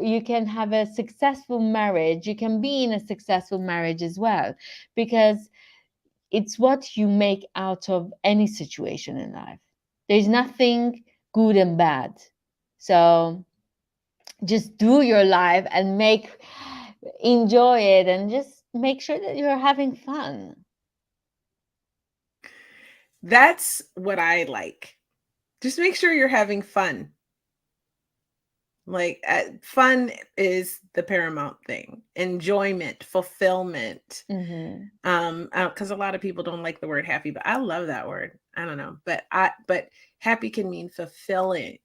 you can have a successful marriage. You can be in a successful marriage as well, because it's what you make out of any situation in life. There's nothing good and bad. So just do your life and enjoy it, and just make sure that you're having fun. That's what I like. Just make sure you're having fun. Like, fun is the paramount thing. Enjoyment, fulfillment. Hmm. Because a lot of people don't like the word happy, but I love that word. I don't know, but happy can mean fulfilling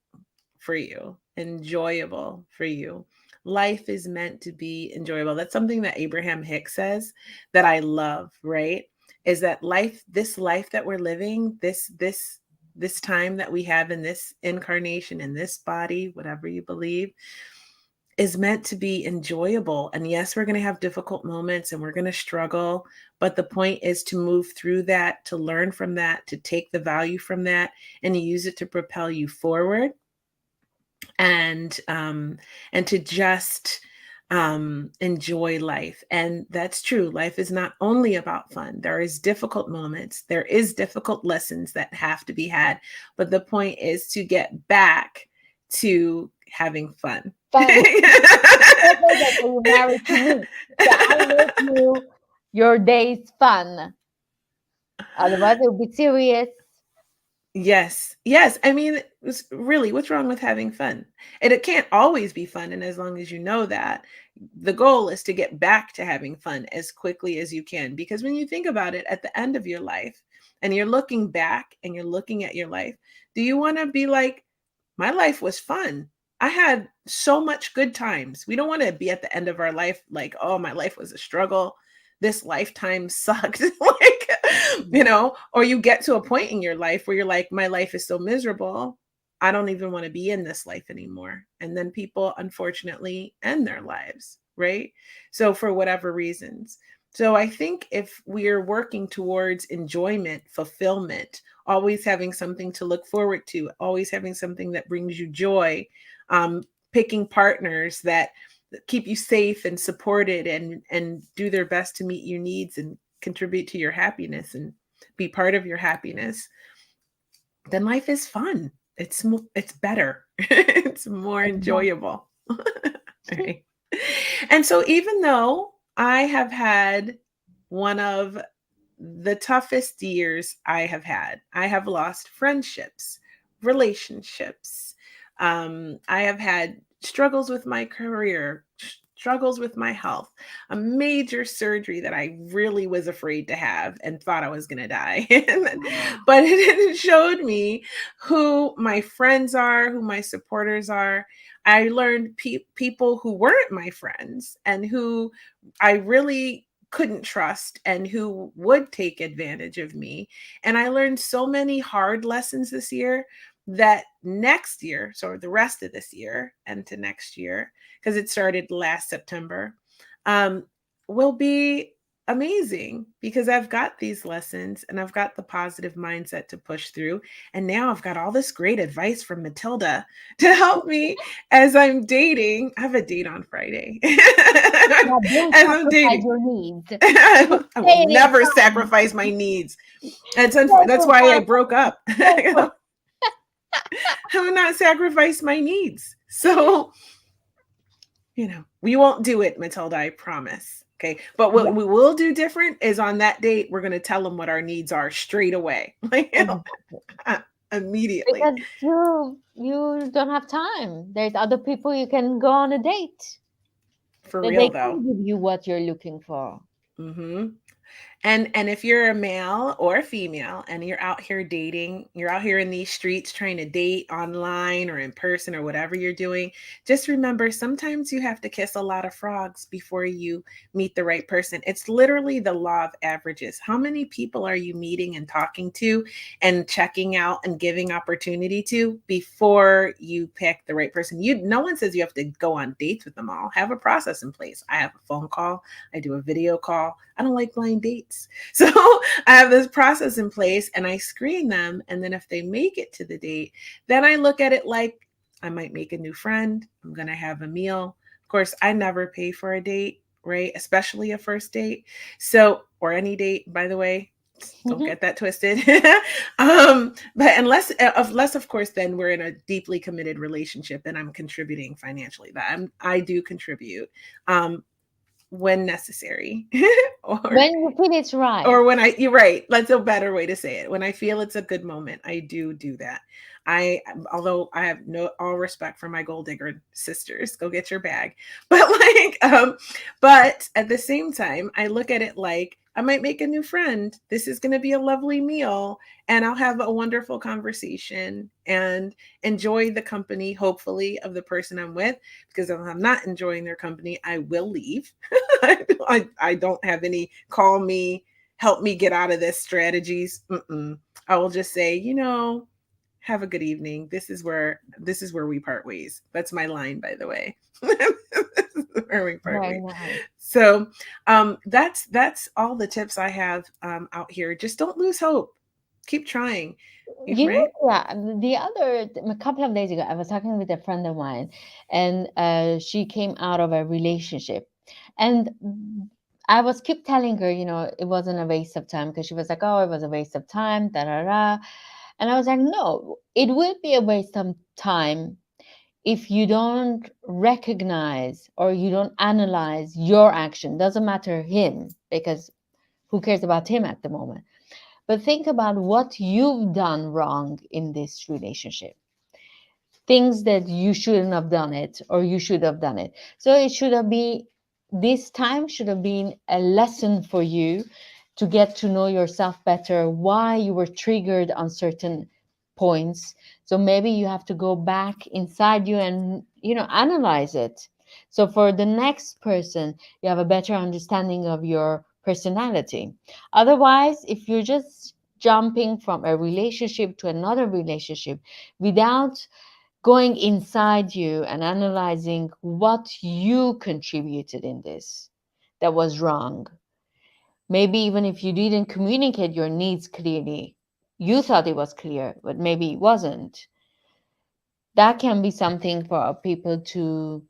for you, enjoyable for you. Life is meant to be enjoyable. That's something that Abraham Hicks says that I love, right? Is that this life that we're living, this time that we have in this incarnation, in this body, whatever you believe, is meant to be enjoyable. And yes, we're going to have difficult moments and we're going to struggle, but the point is to move through that, to learn from that, to take the value from that, and to use it to propel you forward, and to just enjoy life. And that's true. Life is not only about fun. There is difficult moments. There is difficult lessons that have to be had. But the point is to get back to having fun. Fun. That's why you're married to me. So I make your days fun. Otherwise, it would be serious. Yes. Yes. I mean, really, what's wrong with having fun? And it can't always be fun. And as long as you know that, the goal is to get back to having fun as quickly as you can. Because when you think about it, at the end of your life, and you're looking back and you're looking at your life, do you want to be like, my life was fun? I had so much good times. We don't want to be at the end of our life like, oh, my life was a struggle. This lifetime sucked. Like, or you get to a point in your life where you're like, my life is so miserable. I don't even want to be in this life anymore. And then people unfortunately end their lives, right? So for whatever reasons. So I think if we're working towards enjoyment, fulfillment, always having something to look forward to, always having something that brings you joy, picking partners that keep you safe and supported, and do their best to meet your needs and contribute to your happiness and be part of your happiness, then life is fun. It's better. It's more enjoyable. Right. And so even though I have had one of the toughest years I have lost friendships, relationships. I have had struggles with my career, struggles with my health, a major surgery that I really was afraid to have and thought I was going to die. But it showed me who my friends are, who my supporters are. I learned people who weren't my friends and who I really couldn't trust and who would take advantage of me. And I learned so many hard lessons this year that next year, so the rest of this year and to next year, because it started last September, um, will be amazing because I've got these lessons and I've got the positive mindset to push through. And now I've got all this great advice from Matilda to help me as I'm dating. I have a date on Friday. Now, don't As I'm sacrifice dating. your needs. I will Stay in never time. sacrifice my needs. Stay That's in why I time. broke up. I will not sacrifice my needs. So, we won't do it, Matilda, I promise. Okay. But what Yeah, we will do different is on that date, we're going to tell them what our needs are straight away. Like, exactly. immediately. Because you don't have time. There's other people you can go on a date For that they real, can though. give you what you're looking for. Hmm. And if you're a male or a female and you're out here dating, you're out here in these streets trying to date online or in person or whatever you're doing, just remember sometimes you have to kiss a lot of frogs before you meet the right person. It's literally the law of averages. How many people are you meeting and talking to and checking out and giving opportunity to before you pick the right person? No one says you have to go on dates with them all. Have a process in place. I have a phone call, I do a video call. I don't like blind dates. So I have this process in place and I screen them. And then if they make it to the date, then I look at it like I might make a new friend. I'm going to have a meal. Of course, I never pay for a date, right? Especially a first date. So, or any date, by the way. Don't get that twisted. But unless of course, then we're in a deeply committed relationship and I'm contributing financially. I do contribute. When necessary or When you feel it's right. or when you're right, that's a better way to say it. When I feel it's a good moment, I do that. I Although I have no all respect for my gold digger sisters, go get your bag. But but at the same time, I look at it like I might make a new friend. This is going to be a lovely meal and I'll have a wonderful conversation and enjoy the company, hopefully, of the person I'm with. Because if I'm not enjoying their company, I will leave. I don't have any call me, help me get out of this strategies. Mm-mm. I will just say, have a good evening. This is where we part ways. That's my line, by the way. This is where we part Very ways. nice. So that's all the tips I have out here. Just don't lose hope. Keep trying. You know, Right? yeah, a couple of days ago, I was talking with a friend of mine, and she came out of a relationship, and I was keep telling her, it wasn't a waste of time because she was like, "Oh, it was a waste of time," da da da, and I was like, "No, it will be a waste of time if you don't recognize or you don't analyze your action. Doesn't matter him because who cares about him at the moment." But think about what you've done wrong in this relationship. Things that you shouldn't have done it or you should have done it. So it should have been, this time should have been a lesson for you to get to know yourself better, why you were triggered on certain points. So maybe you have to go back inside you and, analyze it. So for the next person, you have a better understanding of your personality. Otherwise, if you're just jumping from a relationship to another relationship without going inside you and analyzing what you contributed in this that was wrong. Maybe even if you didn't communicate your needs clearly, you thought it was clear, but maybe it wasn't. That can be something for people to,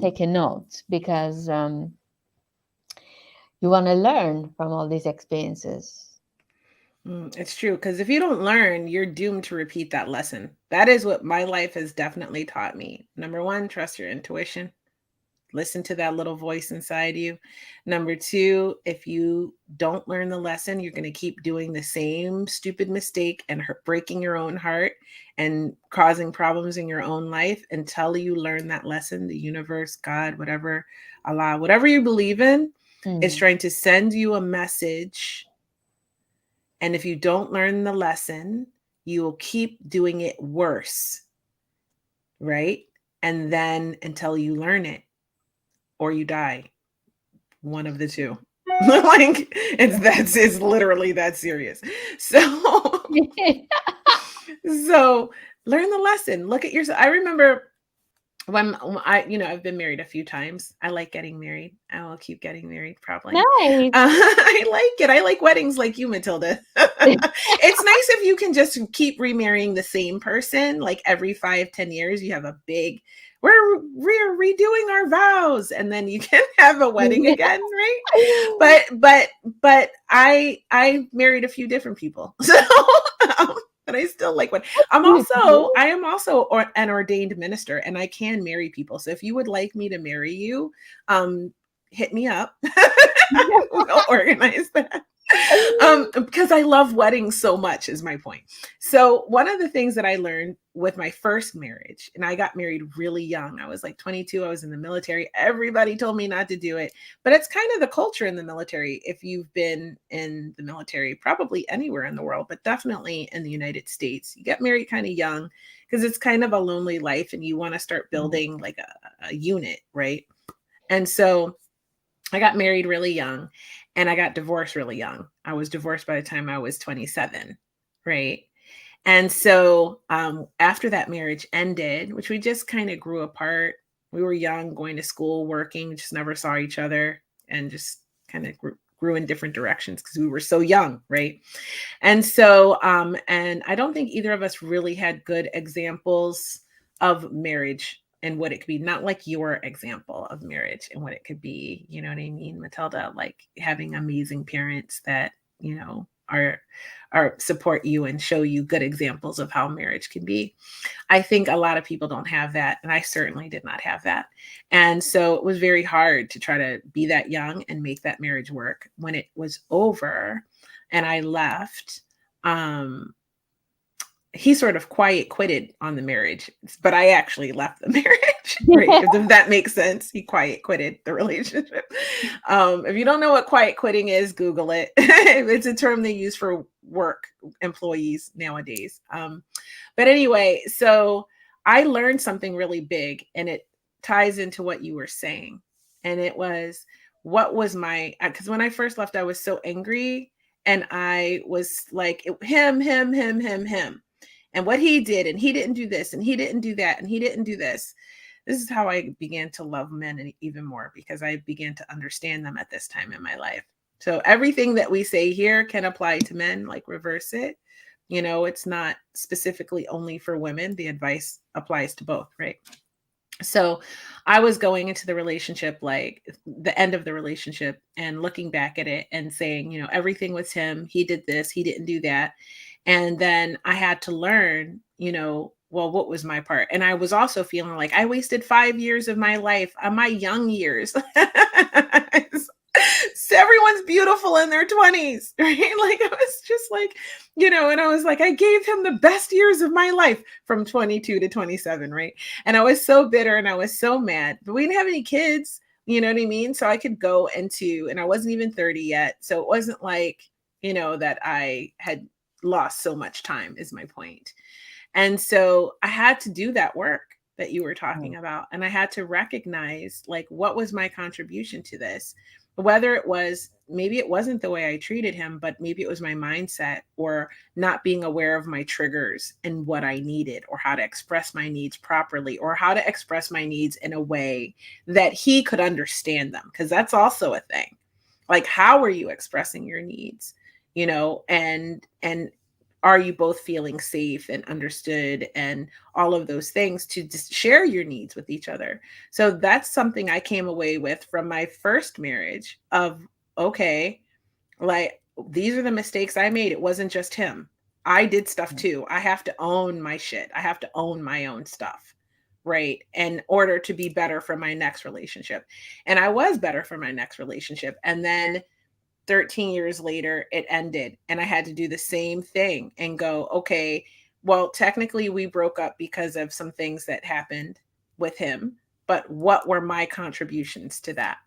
take a note because you want to learn from all these experiences. It's true because if you don't learn, you're doomed to repeat that lesson. That is what my life has definitely taught me. Number one, trust your intuition. Listen to that little voice inside you. Number two, if you don't learn the lesson, you're going to keep doing the same stupid mistake and breaking your own heart and causing problems in your own life until you learn that lesson. The universe, God, whatever, Allah, whatever you believe in, is Mm. trying to send you a message. And if you don't learn the lesson, you will keep doing it worse, right? And then until you learn it or you die, one of the two. Like it's literally that serious. So so learn the lesson. Look at yourself. I remember when I, I've been married a few times. I like getting married. I will keep getting married probably. Nice. I like it. I like weddings like you, Matilda. It's nice if you can just keep remarrying the same person like every 5-10 years. You have a big, we're redoing our vows, and then you can have a wedding again, right? But I married a few different people, so but I still like what Beautiful. I am also an ordained minister, and I can marry people. So if you would like me to marry you, hit me up. We'll organize that. Because I love weddings so much is my point. So one of the things that I learned with my first marriage, and I got married really young. I was like 22. I was in the military. Everybody told me not to do it, but it's kind of the culture in the military. If you've been in the military, probably anywhere in the world, but definitely in the United States, you get married kind of young because it's kind of a lonely life, and you want to start building like a unit, right? And so I got married really young, and I got divorced really young. I was divorced by the time I was 27, right? And so after that marriage ended, which we just kind of grew apart, we were young, going to school, working, just never saw each other, and just kind of grew in different directions because we were so young, right? And so, and I don't think either of us really had good examples of marriage and what it could be. Not like your example of marriage and what it could be. You know what I mean, Matilda? Like having amazing parents that, are support you and show you good examples of how marriage can be. I think a lot of people don't have that, and I certainly did not have that. And so it was very hard to try to be that young and make that marriage work. When it was over and I left, um, he sort of quiet quitted on the marriage, but I actually left the marriage, right? If that makes sense. He quiet quitted the relationship. If you don't know what quiet quitting is, Google it. It's a term they use for work employees nowadays. But anyway, so I learned something really big, and it ties into what you were saying. And it was, what was my, because when I first left, I was so angry, and I was like, him, and what he did, and he didn't do this, and he didn't do that, and he didn't do this. This is how I began to love men even more, because I began to understand them at this time in my life. So everything that we say here can apply to men, like reverse it. It's not specifically only for women. The advice applies to both, right? So I was going into the relationship, like the end of the relationship, and looking back at it and saying, everything was him. He did this, he didn't do that. And then I had to learn, well, what was my part? And I was also feeling like I wasted 5 years of my life on my young years. So everyone's beautiful in their 20s, right? Like I was just like, and I was like, I gave him the best years of my life from 22 to 27, right? And I was so bitter and I was so mad, but we didn't have any kids, you know what I mean? So I could go into, and I wasn't even 30 yet. So it wasn't like, that I had lost so much time, is my point. And so I had to do that work that you were talking about. And I had to recognize, like, what was my contribution to this? Whether it was, maybe it wasn't the way I treated him, but maybe it was my mindset, or not being aware of my triggers and what I needed, or how to express my needs properly, or how to express my needs in a way that he could understand them. Because that's also a thing. Like, how are you expressing your needs? And are you both feeling safe and understood, and all of those things, to just share your needs with each other? So that's something I came away with from my first marriage of, okay, like, these are the mistakes I made. It wasn't just him. I did stuff too. I have to own my shit. I have to own my own stuff. right, in order to be better for my next relationship. And I was better for my next relationship. And then 13 years later, it ended. And I had to do the same thing and go, okay, well, technically we broke up because of some things that happened with him. But what were my contributions to that?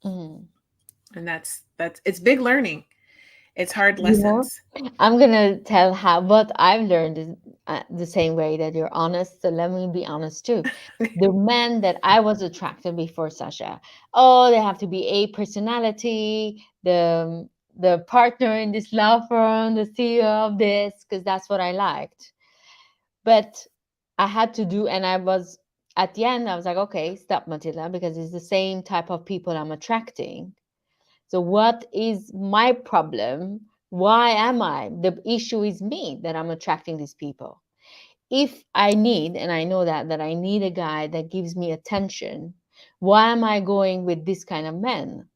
Mhm. And that's it's big learning. It's hard You know, lessons. I'm gonna tell how what I've learned is the same way that you're honest. So let me be honest too. The men that I was attracted before Sasha, oh, they have to be a personality, the partner in this law firm, the CEO of this, because that's what I liked. But I had to do, and I was at the end, I was like, okay, stop, Matilda, because it's the same type of people I'm attracting. So, what is my problem? Why am I? The issue is me that I'm attracting these people. If I need, and I know that I need a guy that gives me attention, why am I going with this kind of men?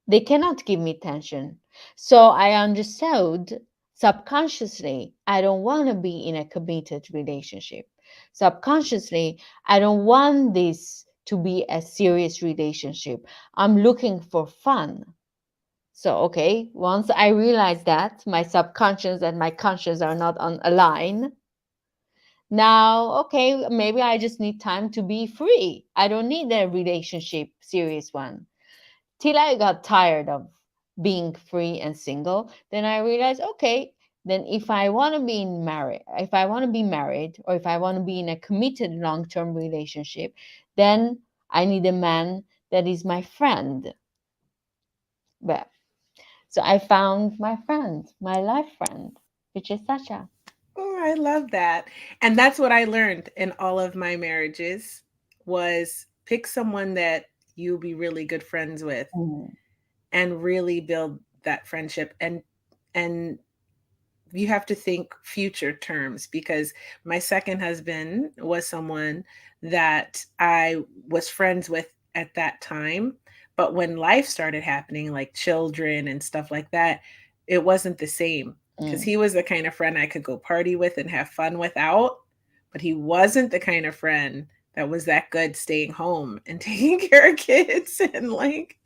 They cannot give me attention. So I understood subconsciously, I don't want to be in a committed relationship. Subconsciously, I don't want this to be a serious relationship. I'm looking for fun. So, okay, once I realize that my subconscious and my conscious are not on a line, now, okay, maybe I just need time to be free. I don't need a relationship, serious one. Till I got tired of being free and single, then I realized, okay, then if I want to be married, or if I want to be in a committed long-term relationship, then I need a man that is my friend. But so I found my friend, my life friend, which is Sasha. Oh, I love that. And that's what I learned in all of my marriages was pick someone that you'll be really good friends with Mm, and really build that friendship. And you have to think future terms, because my second husband was someone that I was friends with at that time. But when life started happening, like children and stuff like that, it wasn't the same, because mm, he was the kind of friend I could go party with and have fun without. But he wasn't the kind of friend that was that good staying home and taking care of kids and like,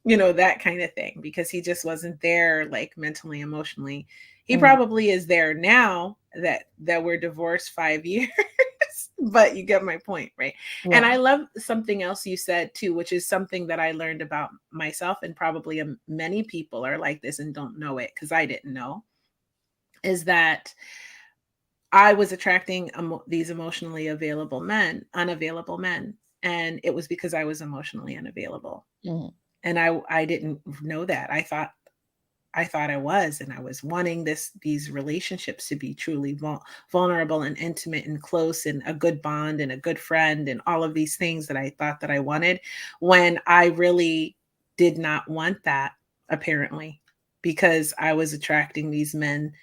that kind of thing, because he just wasn't there, like mentally, emotionally. He mm. probably is there now that we're divorced 5 years, but you get my point, right? And Yeah. I love something else you said too, which is something that I learned about myself, and probably many people are like this and don't know it because I didn't know, is that I was attracting these emotionally unavailable men, and it was because I was emotionally unavailable. Mm, And I didn't know that. I thought I was, and I was wanting these relationships to be truly vulnerable and intimate and close and a good bond and a good friend and all of these things that I thought that I wanted, when I really did not want that, apparently, because I was attracting these men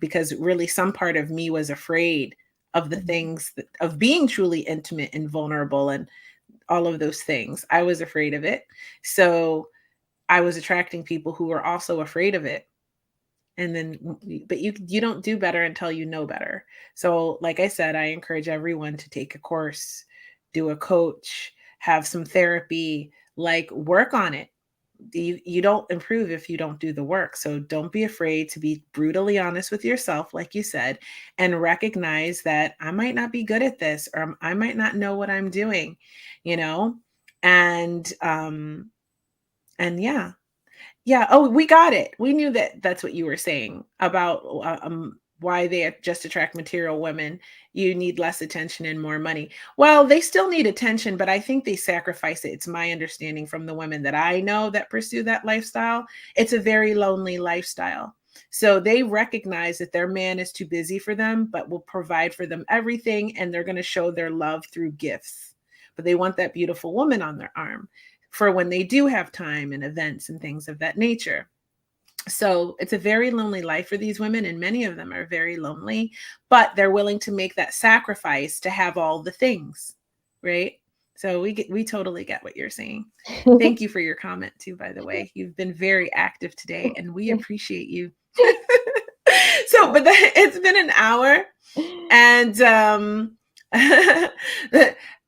because really some part of me was afraid of the mm, things of being truly intimate and vulnerable and all of those things. I was afraid of it. So I was attracting people who were also afraid of it. And then, but you don't do better until you know better. So like I said, I encourage everyone to take a course, do a coach, have some therapy, like work on it. You don't improve if you don't do the work. So don't be afraid to be brutally honest with yourself, like you said, and recognize that I might not be good at this, or I might not know what I'm doing, you know and yeah. Yeah. Oh, we got it. We knew that that's what you were saying about why they just attract material women. You need less attention and more money. Well, they still need attention, but I think they sacrifice it. It's my understanding from the women that I know that pursue that lifestyle. It's a very lonely lifestyle. So they recognize that their man is too busy for them, but will provide for them everything, and they're going to show their love through gifts. But they want that beautiful woman on their arm for when they do have time and events and things of that nature. So it's a very lonely life for these women, and many of them are very lonely, but they're willing to make that sacrifice to have all the things, right? So we totally get what you're saying. Thank you for your comment too, by the way. You've been very active today, and we appreciate you. So, but it's been an hour, and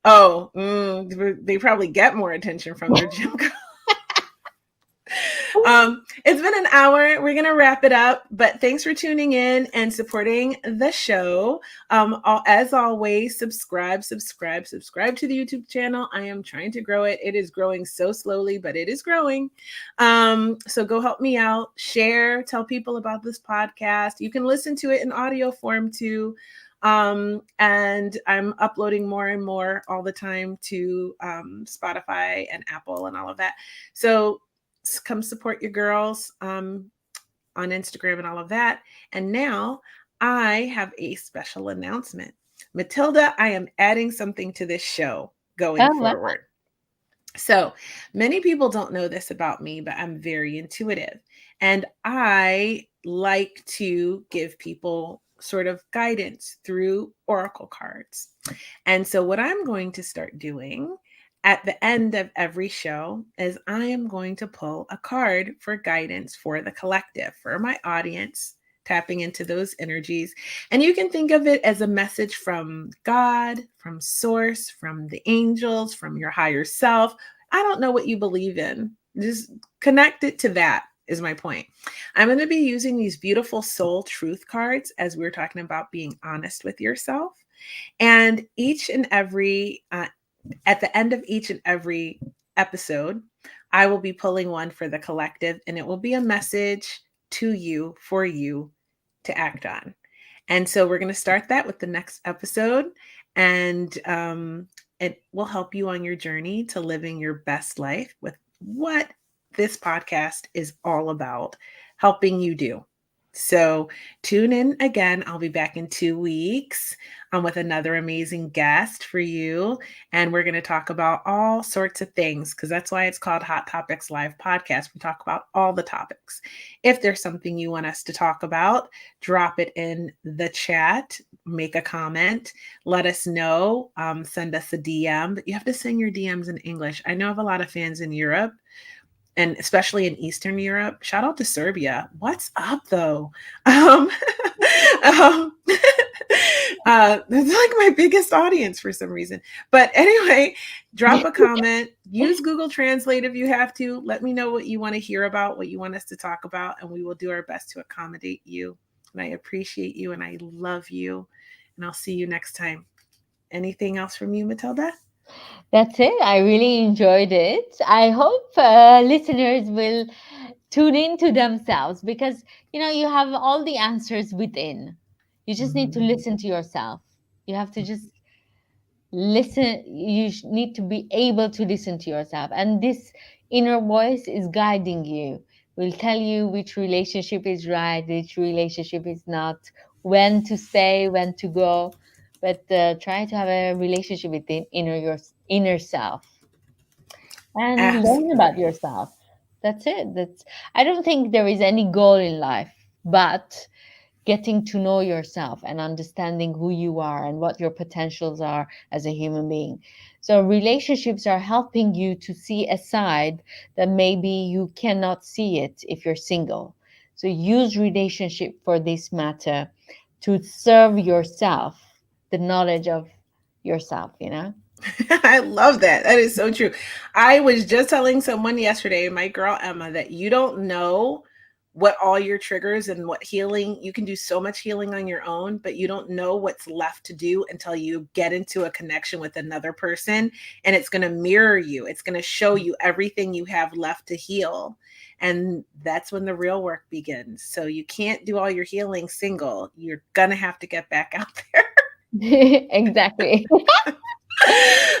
Oh, they probably get more attention from their gym. It's been an hour. We're gonna wrap it up, but thanks for tuning in and supporting the show. As always, subscribe to the YouTube channel. I am trying to grow it. It is growing so slowly, but it is growing. So go help me out. Share, tell people about this podcast. You can listen to it in audio form too. And I'm uploading more and more all the time to Spotify and Apple and all of that. So come support your girls on Instagram and all of that. And now I have a special announcement. Matilda, I am adding something to this show going Oh, wow. forward. So many people don't know this about me, but I'm very intuitive. And I like to give people sort of guidance through oracle cards. And so, what I'm going to start doing at the end of every show is I am going to pull a card for guidance for the collective, for my audience, tapping into those energies. And you can think of it as a message from God, from Source, from the angels, from your higher self. I don't know what you believe in. Just connect it to that, is my point. I'm going to be using these beautiful soul truth cards as we're talking about being honest with yourself. And each and every, at the end of each and every episode, I will be pulling one for the collective, and it will be a message to you, for you to act on. And so we're going to start that with the next episode. And it will help you on your journey to living your best life with what this podcast is all about, helping you do. So tune in again. I'll be back in 2 weeks with another amazing guest for you. And we're going to talk about all sorts of things, because that's why it's called Hot Topics Live Podcast. We talk about all the topics. If there's something you want us to talk about, drop it in the chat, make a comment, let us know, send us a DM. But you have to send your DMs in English. I know I have a lot of fans in Europe, and especially in Eastern Europe. Shout out to Serbia. What's up, though? um, it's like my biggest audience for some reason. But anyway, drop a comment. Use Google Translate if you have to. Let me know what you want to hear about, what you want us to talk about, and we will do our best to accommodate you. And I appreciate you, and I love you. And I'll see you next time. Anything else from you, Matilda? That's it. I really enjoyed it. I hope listeners will tune into themselves, because you have all the answers within. You just need to listen to yourself. You have to just listen. Need to be able to listen to yourself, and this inner voice is guiding you, will tell you which relationship is right, which relationship is not, when to stay, when to go. But try to have a relationship with the your inner self, and learn about Absolutely. yourself. That's it. I don't think there is any goal in life but getting to know yourself and understanding who you are and what your potentials are as a human being. So relationships are helping you to see a side that maybe you cannot see it if you're single. So use relationship for this matter, to serve yourself, the knowledge of yourself. I love that. That is so true. I was just telling someone yesterday, my girl Emma, that you don't know what all your triggers and what healing, you can do so much healing on your own, but you don't know what's left to do until you get into a connection with another person, and it's going to mirror you. It's going to show you everything you have left to heal. And that's when the real work begins. So you can't do all your healing single. You're going to have to get back out there. Exactly.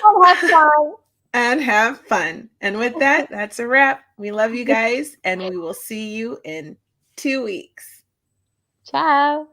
And have fun. And have fun. And with that, that's a wrap. We love you guys, and we will see you in 2 weeks. Ciao.